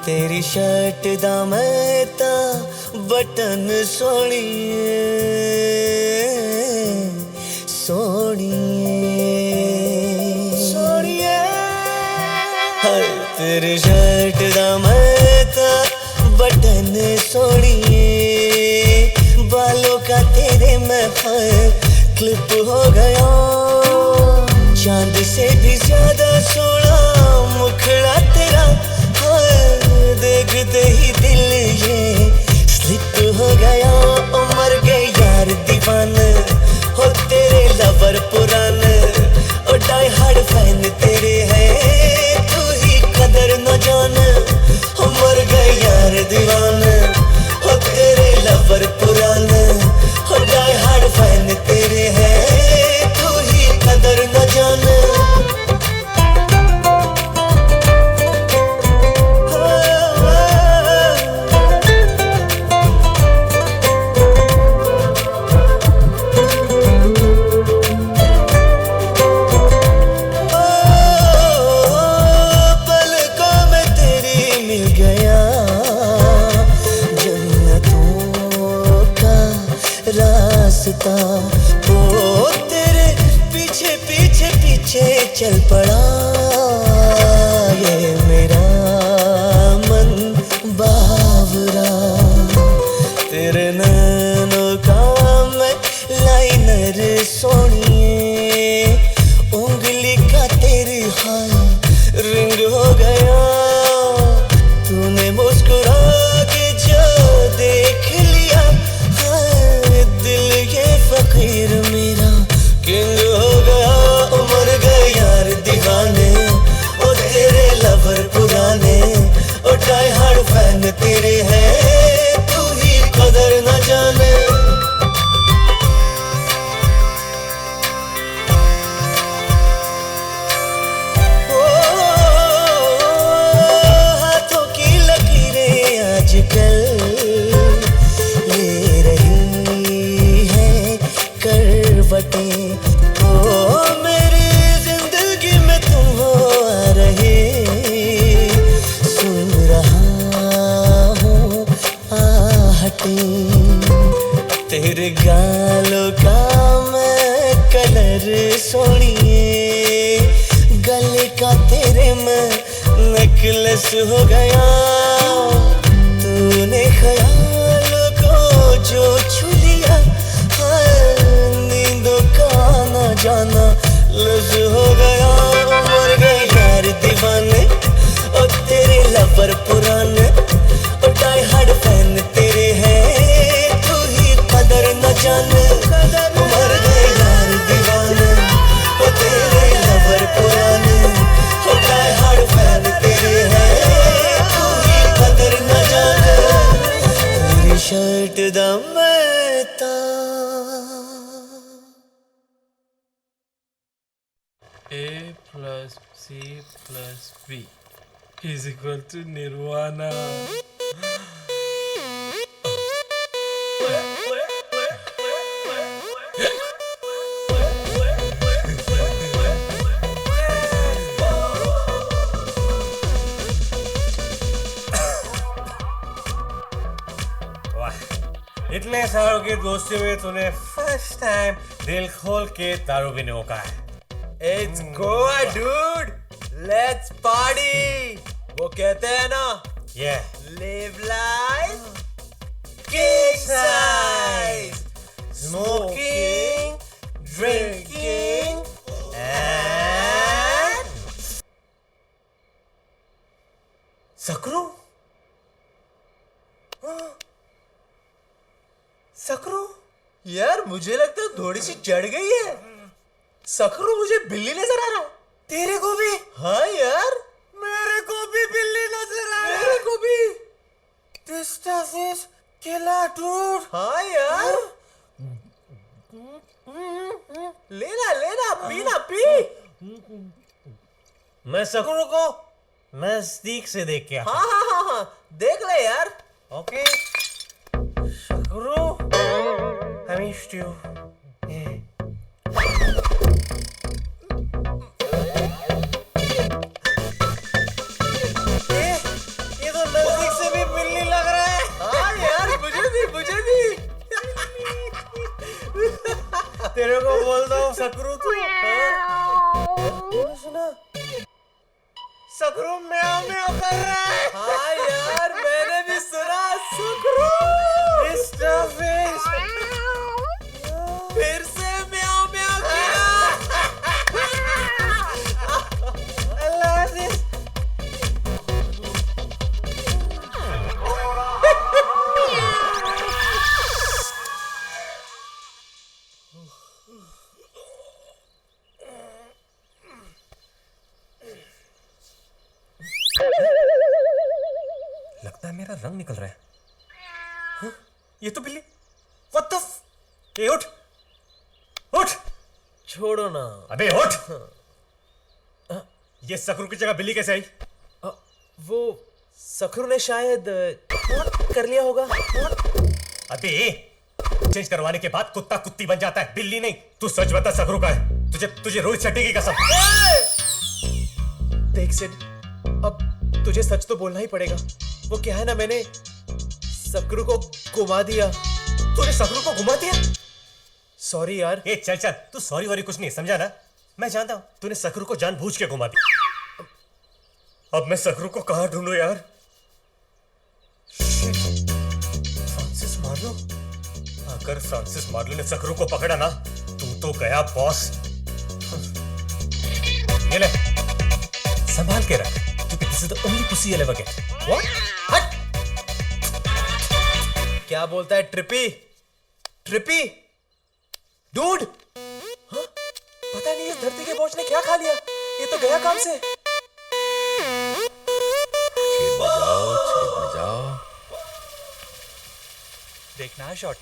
M: तेरी शर्ट दा मैं ता बटन सोहणीए सोहणीए हाय तेरी शर्ट दा मैं ता बटन सोहणीए बालों का तेरे मैं क्लिप हो गया चांद से भी ज्यादा सोना मुखड़ा तेरा देखते ही दिल ये स्लिप हो गया ओ मर गए यार दीवान हो तेरे लवर पुरान ओ डाई हार्ड फैन तेरे है तू ही कदर न जान हो मर गए यार दीवान हो तेरे लवर पुरान हो डाई हार्ड फैन तेरे है तू ही कदर न जान रास्ता। ओ तेरे पीछे पीछे पीछे चल पड़ा ये मेरा मन बावरा। तेरे नैनों का मैं लाइनर सोनिए, उंगली का तेरी हाय रिंग हो गया। तूने मुस्कुरा के जो देख लिया, हाय दिल ये फकीर मेरा किंग हो गया। उमर गए यार दीवाने, ओ तेरे लवर पुराने, ओ डाई हार्ड फैन तेरे हैं, तू ही कदर न जाने। हाथों की लकीरें आजकल ले रही है करवटें। ओ मेरी जिंदगी में तुम हो आ रहे, सुन रहा हूँ आहटें। तेरे गालों का मैं कलर सोनिए, गले का तेरे मैं नेकलेस हो गया। तूने ख्यालों को जो छू लिया, हाँ, नींदों का आना जाना लज हो गया। मर गए यार दीवाने, ओ तेरे लवर पुराने, ओ डाई हार्ड फैन तेरे हैं, तू ही कदर न जाने। मर गए यार दीवाने, ओ तेरे लवर पुराने, ओ डाई हार्ड फैन तेरे हैं, तू ही कदर न जाने। तेरी शर्ट दा मैं ता
R: A plus C plus B is equal to Nirvana.
A: इतने सालों की दोस्ती में तूने फर्स्ट टाइम दिल खोल के दारू पीने को कहा है।
C: It's Goa, dude. Let's party. वो कहते हैं ना, live life king size, smoking, drinking and
A: सकरू?
C: सकरू? यार मुझे लगता है थोड़ी सी चढ़ गई है। सकरू मुझे बिल्ली नजर आ रहा है। तेरे को भी? हाँ यार, मेरे को भी बिल्ली नजर आ रहा है। मेरे को भी। This stuff is killer, dude. हाँ यार। लेना लेना, पीना पी।
A: मैं सकरू को नजदीक से देख के आता हूं।
C: हाँ हाँ हाँ हाँ, देख ले यार।
A: ओके। सकरू, I missed you.
C: ये तो नजदीक से भी बिल्ली लग रहा है। हाँ यार, मुझे भी।
A: तेरे को बोलता हूँ सकरू तू।
C: सुना, सकरू म्याऊं म्याऊं कर रहा है। हाँ यार, मैंने भी सुना सकरू।
A: This stuff is
C: फिर से म्याऊं म्याऊं किया। I love this.
A: लगता है मेरा रंग निकल रहा है। हाँ? ये तो बिल्ली। What the f... उठ उठ।
C: छोड़ो ना।
A: अबे उठ। ये सकरू की जगह बिल्ली कैसे आई?
C: वो सकरू ने शायद कर लिया होगा।
A: अबे चेंज करवाने के बाद कुत्ता कुत्ती बन जाता है, बिल्ली नहीं। तू सच बता सकरू का है? तुझे रोहित शेट्टी की कसम।
C: देख सिड, अब तुझे सच तो बोलना ही पड़ेगा। वो क्या है ना, मैंने सकरू को घुमा दिया।
A: तूने सकरू को घुमा दिया?
C: सॉरी यार।
A: ए चल चल, तू सॉरी वॉरी कुछ नहीं, समझा ना? मैं जानता हूं तूने सकरू को जानबूझ के घुमा दिया। अब मैं सकरू को कहां ढूंढूं यार? Francis Marlowe? अगर फ्रांसिस मार्लो ने सकरू को पकड़ा ना, तू तो गया बॉस। ये ले, संभाल के रख, क्योंकि this is the only pussy you'll ever get. What? हट!
C: क्या बोलता है ट्रिपी? ट्रिपी? डूड? हाँ? पता नहीं इस धरती के बोझ ने क्या खा लिया। ये तो गया काम से।
F: बजाओ।
V: देखना है शॉट।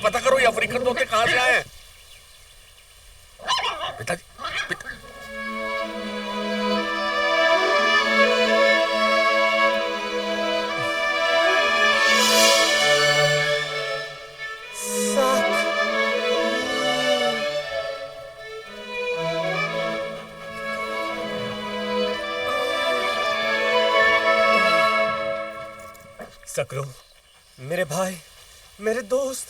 F: पता करो ये अफ्रीकन तोते कहां से आए हैं। पिताजी
A: सकरू, मेरे भाई, मेरे दोस्त,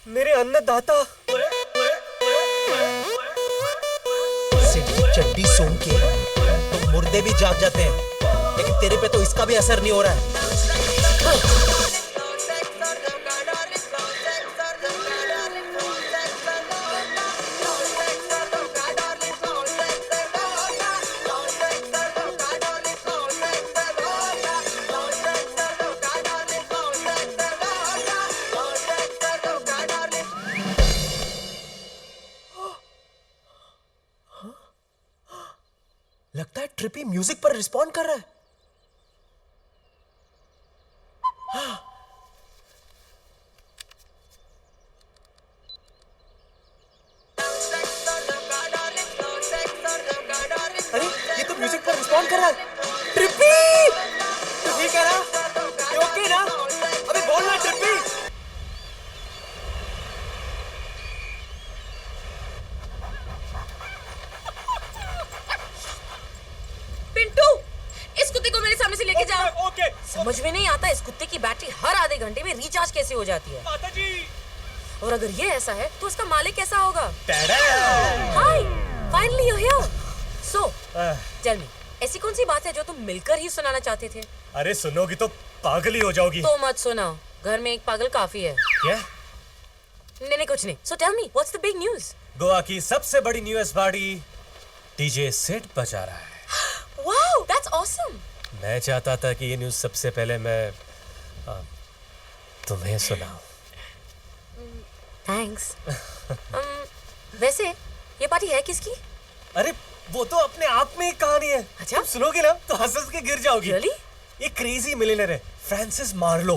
A: मेरे अन्नदाता।
U: चड्डी सूंघ के तो मुर्दे भी जाग जाते हैं, लेकिन तेरे पे तो इसका भी असर नहीं हो रहा है।
C: लगता है ट्रिपी म्यूजिक पर रिस्पॉन्ड कर रहा है। अरे ये तो म्यूजिक पर रिस्पॉन्ड कर रहा है। ट्रिपी! तू ठीक है ना? ये ओके ना? अबे बोल ना ट्रिपी!
N: पिंटू, इस कुत्ते को मेरे सामने से लेके जाओ।
A: ओके।
N: समझ में नहीं आता इस कुत्ते की बैटरी हर आधे घंटे में रिचार्ज कैसे हो जाती है।
A: माता जी।
N: और अगर ये ऐसा है तो उसका मालिक कैसा होगा? Hi, finally you here. So, tell me, ऐसी कौन सी बात है जो तुम मिलकर ही सुनाना चाहते थे?
A: अरे सुनोगी तो पागल ही हो जाओगी।
N: तो मत सुनाओ, घर में एक पागल काफी है।
A: क्या?
N: नहीं कुछ नहीं। So tell me, what's the big news?
A: Goa की सबसे बड़ी न्यूज़ बॉडी डीजे सेट बजा रहा है।
N: Wow, that's awesome.
A: मैं चाहता था कि ये न्यूज़ सबसे पहले मैं तुम्हें सुनाऊं।
N: थैंक्स। वैसे ये पार्टी है किसकी?
A: अरे वो तो अपने आप में एक कहानी है।
N: अच्छा?
A: तुम सुनोगे ना तो हंस के गिर जाओगी।
N: Really?
A: ये क्रेजी मिलियनेयर है फ्रांसिस मार्लो।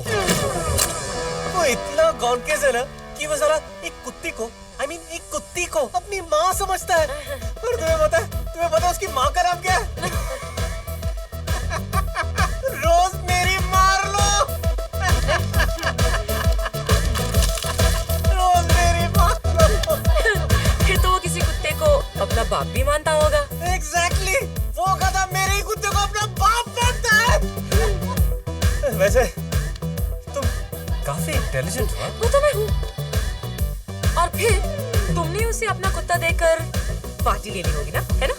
A: वो इतना गॉनकेस है ना कि वो साला एक कुत्ती को एक कुत्ती को अपनी माँ समझता है। और तुम्हें पता है उसकी माँ का नाम क्या है? रोज मेरी मार्लो। रोज मेरी मार्लो।
N: फिर तो वो किसी कुत्ते को अपना बाप भी मानता होगा।
A: Exactly! वो गधा मेरे ही कुत्ते को अपना बाप मानता है। वैसे तुम काफी इंटेलिजेंट हो।
N: वो तो मैं हूँ। और फिर तुमने उसे अपना कुत्ता देकर पार्टी ले ली होगी ना, है ना?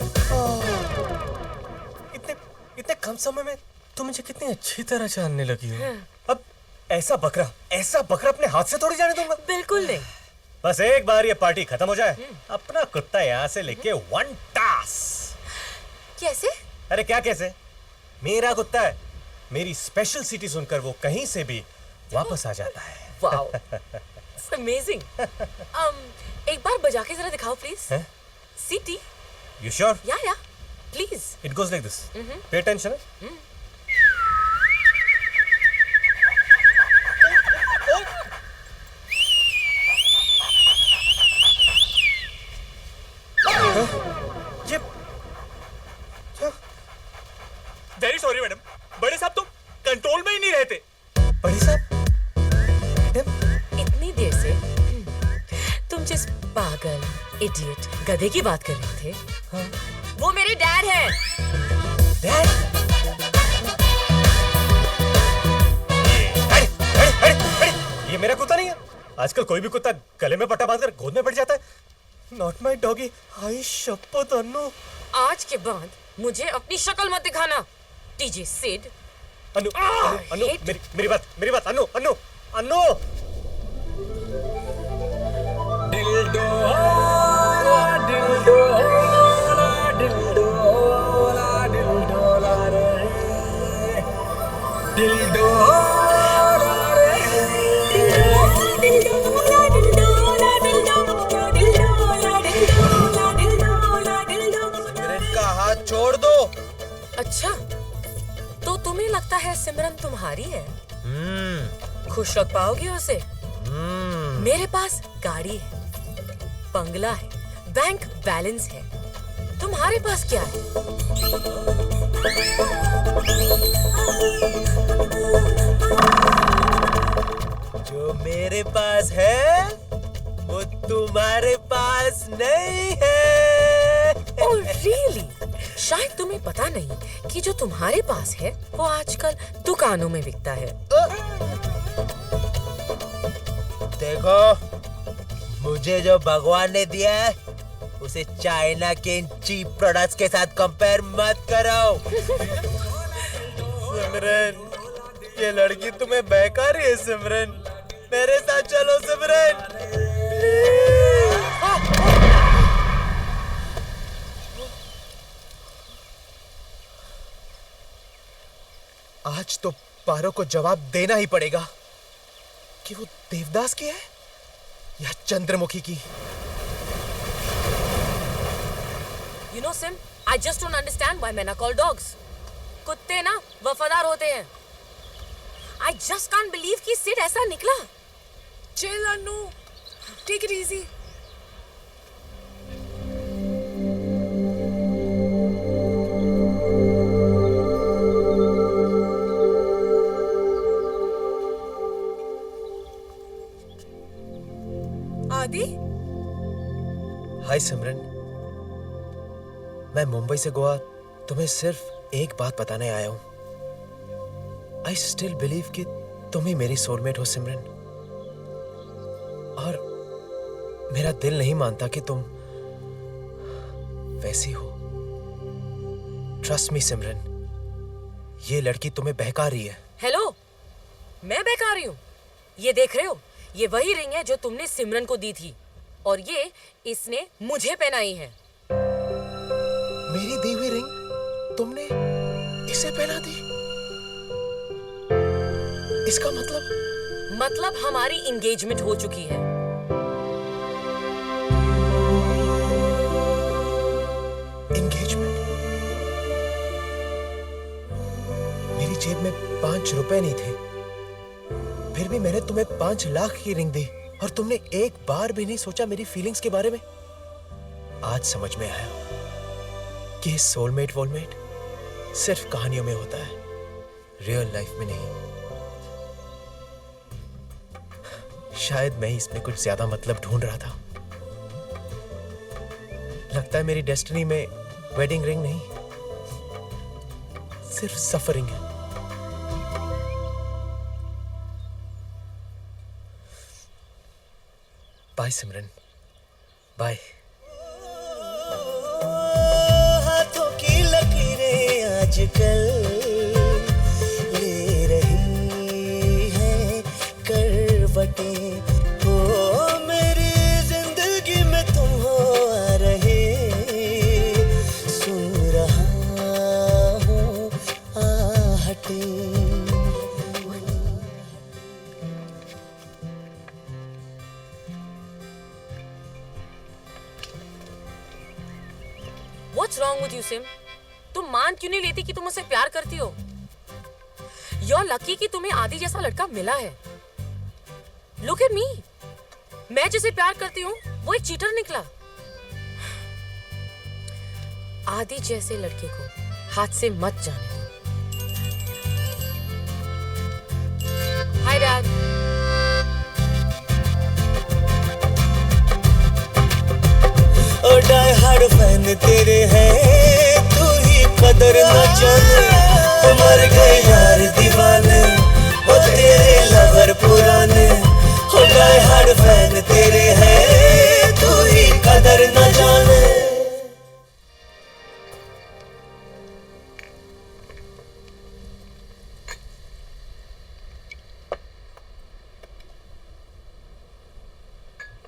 A: इतने कम समय में तुम मुझे कितनी अच्छी तरह जानने लगी हो। अब ऐसा बकरा अपने हाथ से थोड़ी जाने दूंगा।
N: बिल्कुल नहीं।
A: बस एक बार ये पार्टी खत्म हो जाए, अपना कुत्ता यहाँ से लेके वन टास।
N: कैसे?
A: अरे क्या कैसे? मेरा कुत्ता है। मेरी स्पेशल सिटी सुनकर वो कहीं से भी वापस आ जाता है।
N: Wow, it's amazing. एक बार बजा के जरा दिखाओ प्लीज। सिटी।
A: You sure?
N: या please.
A: It goes like this. Pay attention.
V: Very sorry madam, बड़े साहब तुम कंट्रोल में ही नहीं रहते।
A: बड़े साहब?
N: इतनी देर से तुम जिस पागल इडियट, गधे की बात कर रहे थे? हाँ। वो मेरे डैड हैं।
A: ये मेरा कुत्ता नहीं है। आजकल कोई भी कुत्ता गले में पट्टा बांधकर गोद में बैठ जाता है। Not my doggy. हाय शपथ अन्नू,
N: आज के बाद मुझे अपनी शक्ल मत दिखाना। टीजे सिड।
A: अन्नू, अन्नू, मेरी बात, अन्नू, अन्नू, अन्नू।
C: सिमरन का हाथ छोड़ दो।
N: अच्छा, तो तुम्हें लगता है सिमरन तुम्हारी है? खुश रख पाओगे उसे? मेरे पास गाड़ी है, बंगला है, बैंक बैलेंस है। तुम्हारे पास क्या है?
C: जो मेरे पास है वो तुम्हारे पास नहीं है।
N: Oh really? शायद तुम्हें पता नहीं कि जो तुम्हारे पास है वो आजकल दुकानों में बिकता है।
C: देखो, मुझे जो भगवान ने दिया है उसे चाइना के इन चीप प्रोडक्ट्स के साथ कंपेयर मत करो। सिमरन, ये लड़की तुम्हें बहका रही है। सिमरन, मेरे साथ चलो सिमरन। आज तो पारो को जवाब देना ही पड़ेगा कि वो देवदास की है या चंद्रमुखी की।
N: You know Sim, I just don't understand why men are called dogs. कुत्ते ना वफादार होते हैं। I just can't believe कि सिड ऐसा निकला।
D: Chill Annu, take it easy. आदि?
C: हाय सिमरन, मैं मुंबई से गोवा तुम्हें सिर्फ एक बात बताने आया हूं। आई स्टिल बिलीव कि तुम ही मेरी सोलमेट हो सिमरन, और मेरा दिल नहीं मानता कि तुम वैसी हो। ट्रस्ट मी सिमरन, ये लड़की तुम्हें बहका रही है।
N: हेलो, मैं बहका रही हूँ? ये देख रहे हो, ये वही रिंग है जो तुमने सिमरन को दी थी, और ये इसने मुझे पहनाई है।
C: मेरी दी हुई रिंग तुमने इसे पहना दी? इसका
N: मतलब हमारी एंगेजमेंट हो चुकी है।
C: एंगेजमेंट? मेरी जेब में 5 रुपए नहीं थे, फिर भी मैंने तुम्हें 5 लाख की रिंग दी, और तुमने एक बार भी नहीं सोचा मेरी फीलिंग्स के बारे में। आज समझ में आया कि सोलमेट वोलमेट सिर्फ कहानियों में होता है, रियल लाइफ में नहीं। शायद मैं इसमें कुछ ज्यादा मतलब ढूंढ रहा था। लगता है मेरी डेस्टिनी में वेडिंग रिंग नहीं, सिर्फ सफरिंग है। बाय सिमरन, बाय।
M: हाथों की लकीरें आजकल ले रही है करवटें, हो मेरी जिंदगी में तुम हो आ रहे, सुन रहा हूँ आहटें।
N: What's wrong with you, Sim? तुम मान क्यों नहीं लेती कि तुम उससे प्यार करती हो? You're lucky कि तुम्हें आदि जैसा लड़का मिला है। Look at me. मैं जिसे प्यार करती हूँ वो एक चीटर निकला। आदि जैसे लड़के को हाथ से मत जाने दो। Hi, Dad.
M: हार्ड फैन तेरे हैं, तू ही कदर न जाने, मर गए यार दीवाने, ओ तेरे लवर पुराने, हो गए हार्ड फैन तेरे हैं, तू ही कदर न जाने।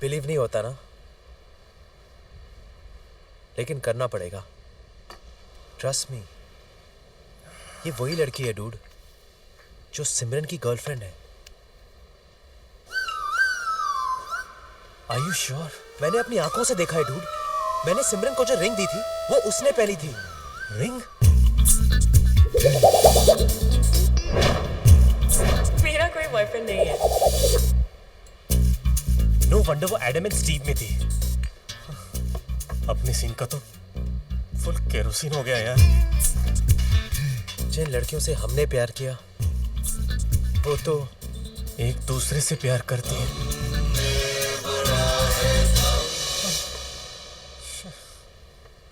C: बिलीव नहीं होता ना, लेकिन करना पड़ेगा। ट्रस्ट मी, ये वही लड़की है डूड जो सिमरन की गर्लफ्रेंड है। Are you sure? मैंने अपनी आंखों से देखा है डूड। मैंने सिमरन को जो रिंग दी थी वो उसने पहनी थी। रिंग?
N: मेरा कोई बॉयफ्रेंड नहीं है।
A: नो वंडर वो एडम एंड स्टीव में थी। अपने सीन का तो फुल केरोसिन हो गया यार।
C: जिन लड़कियों से हमने प्यार किया वो तो
A: एक दूसरे से प्यार करती है।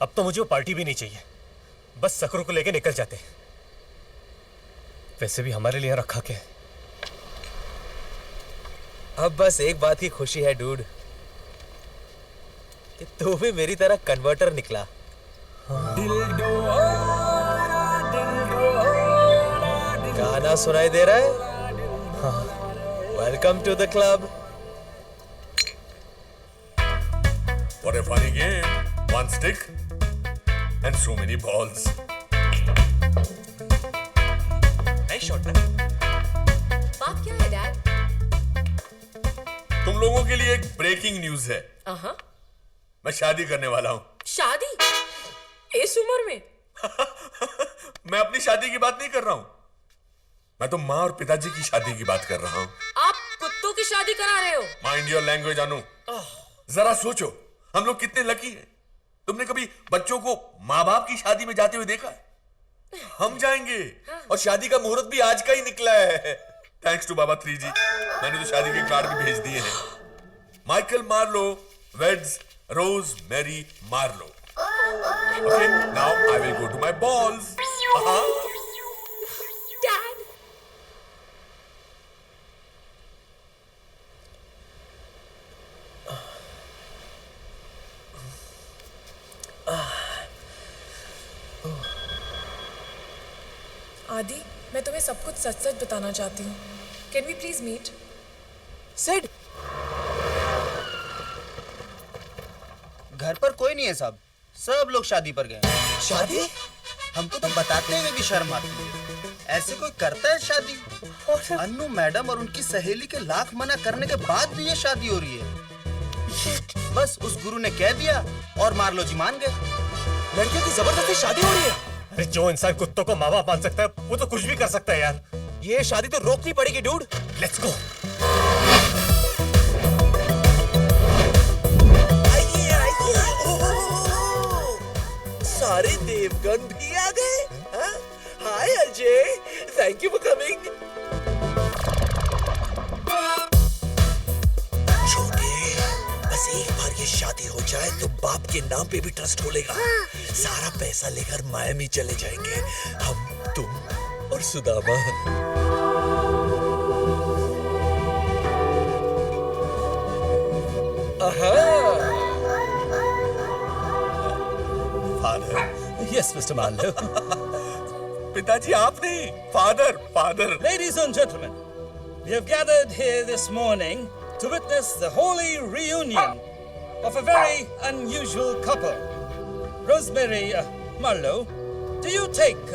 A: अब तो मुझे वो पार्टी भी नहीं चाहिए, बस सकरों को लेके निकल जाते। वैसे भी हमारे लिए रखा क्या है?
C: अब बस एक बात की खुशी है डूड कि तू भी मेरी तरह कन्वर्टर निकला। गाना सुनाई दे रहा है? Welcome to the club.
F: What a funny game. One stick and so many balls.
C: Nice shot ना?
N: बात क्या है डैड?
F: तुम लोगों के लिए एक ब्रेकिंग न्यूज है। मैं शादी करने वाला हूं।
N: शादी? इस उम्र में?
F: मैं अपनी शादी की बात नहीं कर रहा हूं, मैं तो माँ और पिताजी की शादी की बात कर रहा हूं।
N: आप कुत्तों की शादी करा रहे हो?
F: माइंड योर लैंग्वेज अनु। जरा सोचो, हम लोग कितने लकी हैं। तुमने कभी बच्चों को माँ बाप की शादी में जाते हुए देखा है? हम जाएंगे। और शादी का मुहूर्त भी आज का ही निकला है। Thanks to Baba 3G। मैंने तो शादी के कार्ड भी भेज दिए हैं। Michael Marlowe weds Rose Mary Marlowe. Okay, now I will go to my balls.
N: Dad.
D: आदि, मैं तुम्हें सब कुछ सच सच बताना चाहती हूँ। Can we please meet?
C: Sid,
Q: घर पर कोई नहीं है साहब, सब लोग शादी पर गए।
C: शादी?
Q: हमको तो बताते हुए भी शर्म आती है। ऐसे कोई करता है शादी? अन्नू मैडम और उनकी सहेली के लाख मना करने के बाद भी ये शादी हो रही है। बस उस गुरु ने कह दिया और मार्लो जी मान गए।
C: लड़कियों की जबरदस्ती शादी हो रही है।
A: अरे जो इंसान कुत्तों को माँ बाप मान सकता है वो तो कुछ भी कर सकता है यार।
C: ये शादी तो रोकनी पड़ेगी डूड।
A: Let's go.
T: सारे देवगण भी आ गए। Hi Ajay, thank you for coming. छोटे, बस एक बार ये शादी हो जाए तो बाप के नाम पे भी ट्रस्ट खोलेगा। सारा पैसा लेकर मायामी चले जाएंगे, हम, तुम और सुदामा।
G: Yes, Mr. Marlowe.
F: पिताजी आप नहीं, father.
G: Ladies and gentlemen, we have gathered here this morning to witness the holy reunion of a very unusual couple. Rosemary Marlowe, do you take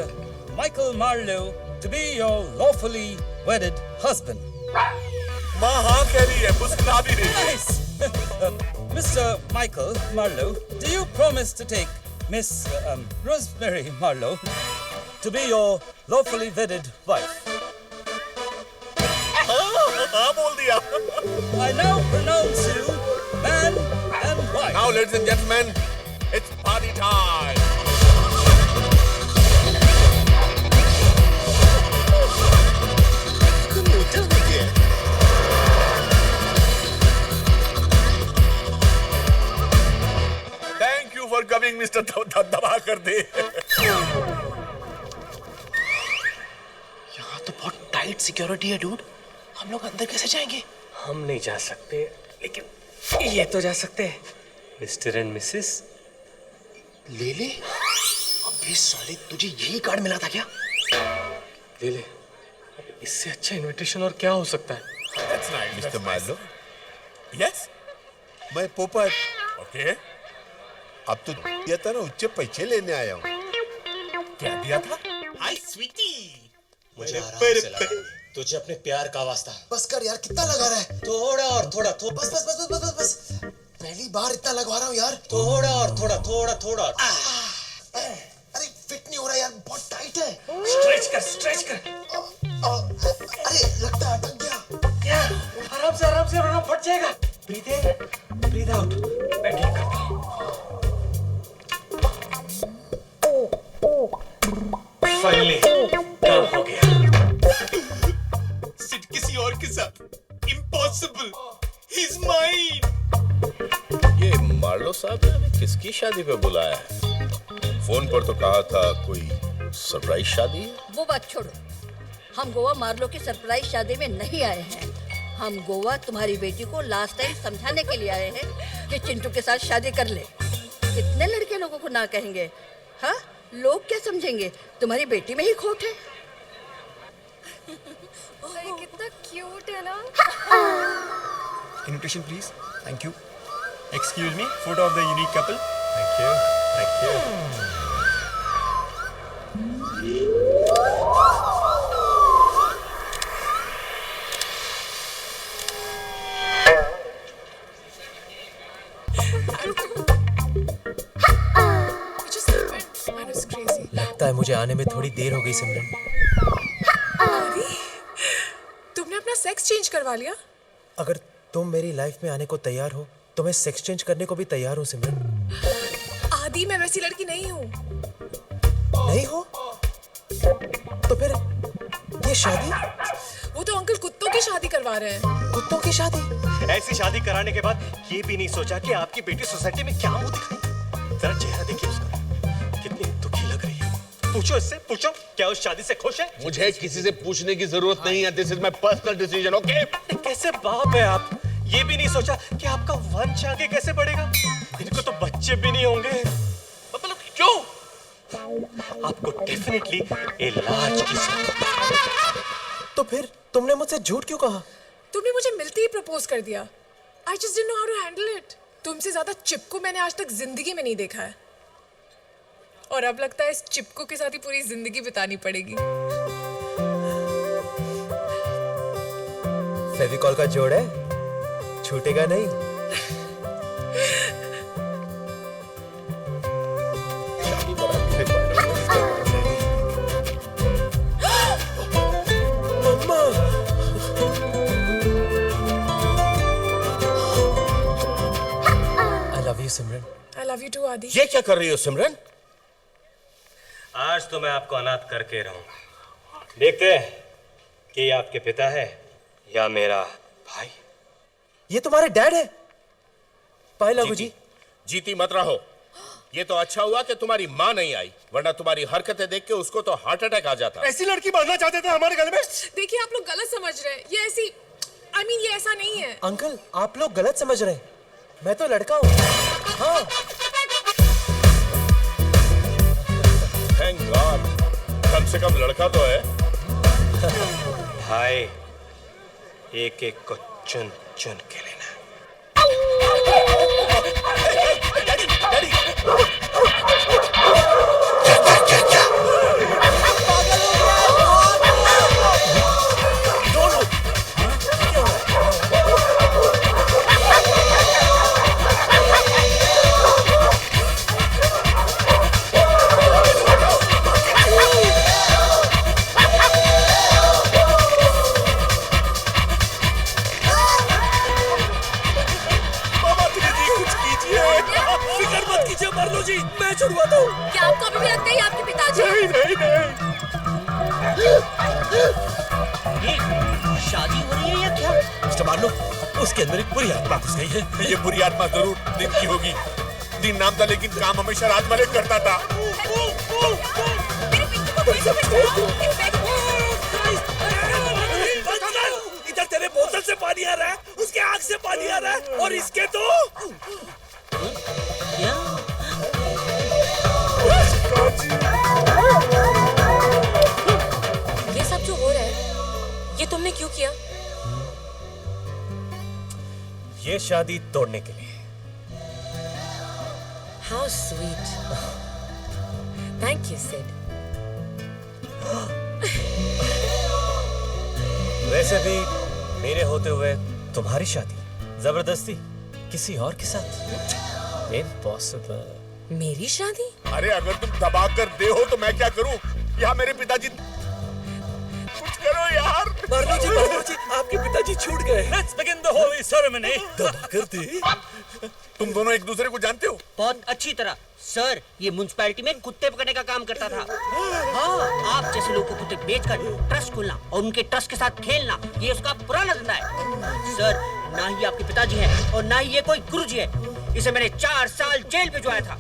G: Michael Marlowe to be your lawfully wedded husband?
F: माँ हाँ कह रही है, मुस्कुरा भी रही है।
G: Nice. Mr. Michael Marlowe, do you promise to take Miss Rosemary Marlowe to be your lawfully wedded wife?
F: हाँ बोल दिया।
G: I now pronounce you man and wife.
F: Now, ladies and gentlemen, it's party time. Thank you for दबा कर दे।
Q: यहाँ तो बहुत tight security है dude, हम लोग अंदर कैसे जाएंगे?
A: हम नहीं जा सकते, लेकिन ये तो जा सकते हैं। मिस्टर एंड मिसेस
Q: ले ले। अबे साले, तुझे यही कार्ड मिला था क्या?
A: ले ले। इससे अच्छा इनविटेशन और क्या हो सकता है?
F: Mister Marlowe. यस, मैं पोपट। ओके, अब तो दिया था ना, उच्च पैसे लेने आया हूँ। क्या दिया था?
Q: हाय स्वीटी,
H: मुझे आराम से लगा। तुझे अपने प्यार का वास्ता।
Q: बस कर यार, कितना लगा रहा है?
H: थोड़ा और थोड़ा
Q: बस बस बस बस बस बस बस। पहली बार इतना लगवा रहा हूँ यार।
H: थोड़ा और थोड़ा थोड़ा थोड़ा।
Q: अरे फिट नहीं हो रहा यार, बहुत टाइट है।
A: स्ट्रेच कर, स्ट्रेच कर।
Q: अरे लगता है अटक गया।
A: क्या? आराम से वरना फट जाएगा। ब्रीथ इन, ब्रीथ आउट। मैं ठीक करता हूँ। फाइनली काम हो गया।
F: सिर्फ किसी और के साथ। इम्पॉसिबल। He is mine. ये मार्लो साहब ने हमें किसकी शादी पे बुलाया है? फोन पर तो कहा था कोई सरप्राइज शादी है।
L: वो बात छोड़ो, हम गोवा मार्लो की सरप्राइज शादी में नहीं आए हैं। हम गोवा तुम्हारी बेटी को लास्ट टाइम समझाने के लिए आए हैं कि चिंटू के साथ शादी कर ले। कितने लड़के लोगों को ना कहेंगे? हाँ, लोग क्या समझेंगे? तुम्हारी बेटी में ही खोट है।
D: कितना क्यूट है ना।
P: Invitation please. Thank you. Excuse me, photo of the unique couple.
A: Thank you. Thank you.
C: लगता है मुझे आने में थोड़ी देर हो गई सिमरन।
D: तुमने अपना सेक्स चेंज करवा लिया?
C: अगर तुम मेरी लाइफ में आने को तैयार हो तो मैं सेक्स चेंज करने को भी तैयार हूँ सिमरन।
D: आदि, मैं वैसी लड़की नहीं हूँ।
C: नहीं हो? तो फिर ये शादी?
D: वो तो अंकल कुत्तों की शादी करवा रहे हैं।
C: कुत्तों की शादी?
A: ऐसी शादी कराने के बाद ये भी नहीं सोचा कि आपकी बेटी सोसाइटी में क्या मुंह दिखाई। जरा चेहरा देखिए उसका, कितनी दुखी लग रही है। पूछो इससे, पूछो क्या उस शादी से खुश है?
F: मुझे किसी से पूछने की जरूरत नहीं है। This is my personal decision. Okay?
A: कैसे बाप है आप? ये भी नहीं सोचा कि आपका वंश आगे कैसे बढ़ेगा? इनको तो बच्चे भी नहीं होंगे। मतलब क्यों? आपको डेफिनेटली इलाज की जरूरत है।
C: तो फिर तुमने मुझसे झूठ क्यों कहा?
D: तुमने मुझे मिलते ही प्रपोज कर दिया। I just didn't know how to handle it. तुमसे ज्यादा चिपको मैंने आज तक जिंदगी में नहीं देखा है। और अब लगता है इस चिपको के साथ ही पूरी जिंदगी बितानी पड़ेगी।
C: फेविकॉल का जोड़ है, छूटेगा नहीं। मम्मा, I love you Simran.
D: I love you too, आदि।
F: ये क्या कर रही हो सिमरन?
A: आज तो मैं आपको अनाथ करके रहूंगा। देखते हैं कि ये आपके पिता है या मेरा भाई।
C: ये तुम्हारे डैड है? पाए लागू जी।
F: जीती मत रहो। ये तो अच्छा हुआ कि तुम्हारी माँ नहीं आई, वरना तुम्हारी हरकतें देख के उसको तो हार्ट अटैक आ जाता।
C: ऐसी लड़की बनना चाहते थे हमारे गले में?
D: देखिए, आप लोग गलत समझ रहे हैं। ये ऐसी ये ऐसा नहीं है।
C: अंकल, आप लोग गलत समझ रहे हैं। मैं तो लड़का हूँ। हाँ।
F: थैंक गॉड, कम से कम लड़का तो है।
A: भाई, एक एक को चुन चुन के लेना।
D: मैं छुड़वाता हूँ। क्या आपको अभी भी लगता है आपके पिताजी?
F: नहीं।
H: ये शादी हो रही है या क्या?
F: मिस्टर मार्लो, उसके अंदर एक बुरी आत्मा घुस गई है। ये बुरी आत्मा जरूर दिन की होगी। सलाउद्दीन नाम था, लेकिन काम हमेशा राज मलिक करता था।
T: इधर तेरे बोतल से पानी आ रहा है, उसके आंख से पानी आ रहा है, और इसके तो
N: ये सब जो हो रहा है, ये तुमने क्यों किया?
A: ये शादी तोड़ने के लिए।
N: How sweet. Thank you, Sid.
A: वैसे भी मेरे होते हुए तुम्हारी शादी जबरदस्ती किसी और के साथ? इम्पॉसिबल।
N: मेरी शादी?
F: अरे अगर तुम दबा कर दे हो तो मैं क्या करूं? यहाँ मेरे पिताजी, कुछ करो यार।
T: मार्लो जी, आपके पिताजी छूट गए।
G: Let's begin the holy ceremony.
T: दबा कर दे।
F: तुम दोनों एक दूसरे को जानते हो?
H: बहुत अच्छी तरह सर। ये म्युनिसिपैलिटी में कुत्ते पकड़ने का काम करता था। हाँ, आप जैसे लोगों को कुत्ते बेचकर ट्रस्ट खोलना और उनके ट्रस्ट के साथ खेलना, ये उसका पुराना धंधा है। सर, ना ही आपके पिताजी हैं और ना ही ये कोई गुरुजी है। इसे मैंने 4 साल जेल भिजवाया था,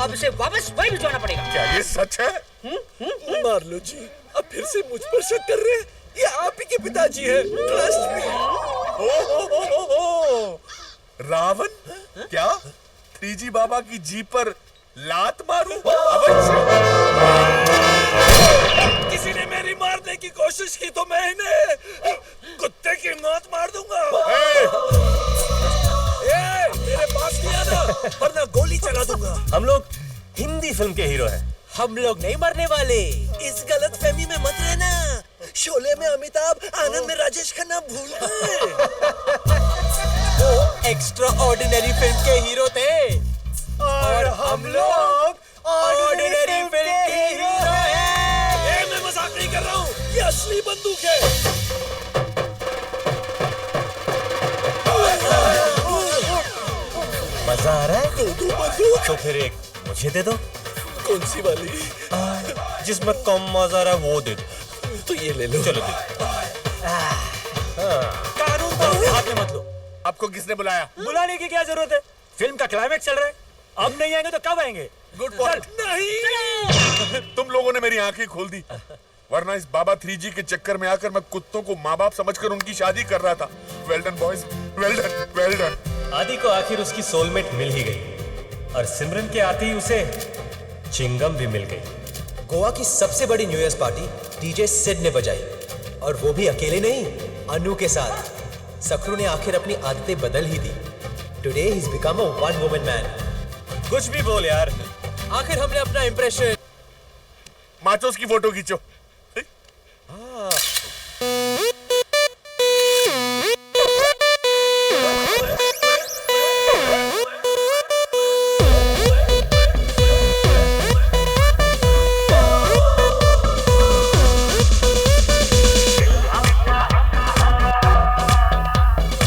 H: अब इसे वापस वही भिजवाना पड़ेगा।
F: क्या ये सच है?
T: मार्लो जी, अब फिर से मुझ पर शक कर रहे हैं? ये आप ही के पिताजी हैं। Trust me.
F: रावण, क्या 3G बाबा की जीप पर लात मारूं?
T: किसी ने मेरी मारने की कोशिश की तो मैं इन्हें कुत्ते की मौत मार दूंगा। मेरे पास नहीं आना, वरना गोली चला दूंगा।
A: हम लोग हिंदी फिल्म के हीरो हैं।
C: हम लोग नहीं मरने वाले।
T: इस गलतफहमी में मत रहना। शोले में अमिताभ, आनंद में राजेश खन्ना भूल गए।
C: वो एक्स्ट्रा ऑर्डिनरी फिल्म के हीरो थे और हम लोग ऑर्डिनरी फिल्म के हीरो हैं।
T: मैं मजाक नहीं कर रहा हूँ, ये असली बंदूक है।
A: मजा आ रहा है? तो फिर एक मुझे दे दो।
T: कौन सी वाली?
A: जिसमें कम मजा आ रहा है वो दे दो।
T: तो ये ले लो।
A: चलो दे। कानून को हाथ में मत लो।
F: आपको किसने बुलाया?
A: बुलाने की क्या जरूरत है? फिल्म का क्लाइमेक्स चल रहा है। अब नहीं आएंगे तो कब आएंगे?
F: Good point.
T: नहीं,
F: तुम लोगों ने मेरी आंखें खोल दी, वरना इस बाबा 3G के चक्कर में आकर मैं कुत्तों को माँ बाप समझकर उनकी शादी कर रहा था। Well done boys, well done, well done.
A: आदि को आखिर उसकी सोलमेट मिल ही गई और सिमरन के आते ही उसे चिंगम भी मिल गई।
C: गोवा की सबसे बड़ी new year party DJ Sid ने बजाई, और वो भी अकेले नहीं, अनु के साथ। सखरू ने आखिर अपनी आदतें बदल ही दी। Today he is become a one woman man.
A: कुछ भी बोल यार।
C: आखिर हमने अपना इंप्रेशन।
F: माचोस की फोटो खींचो।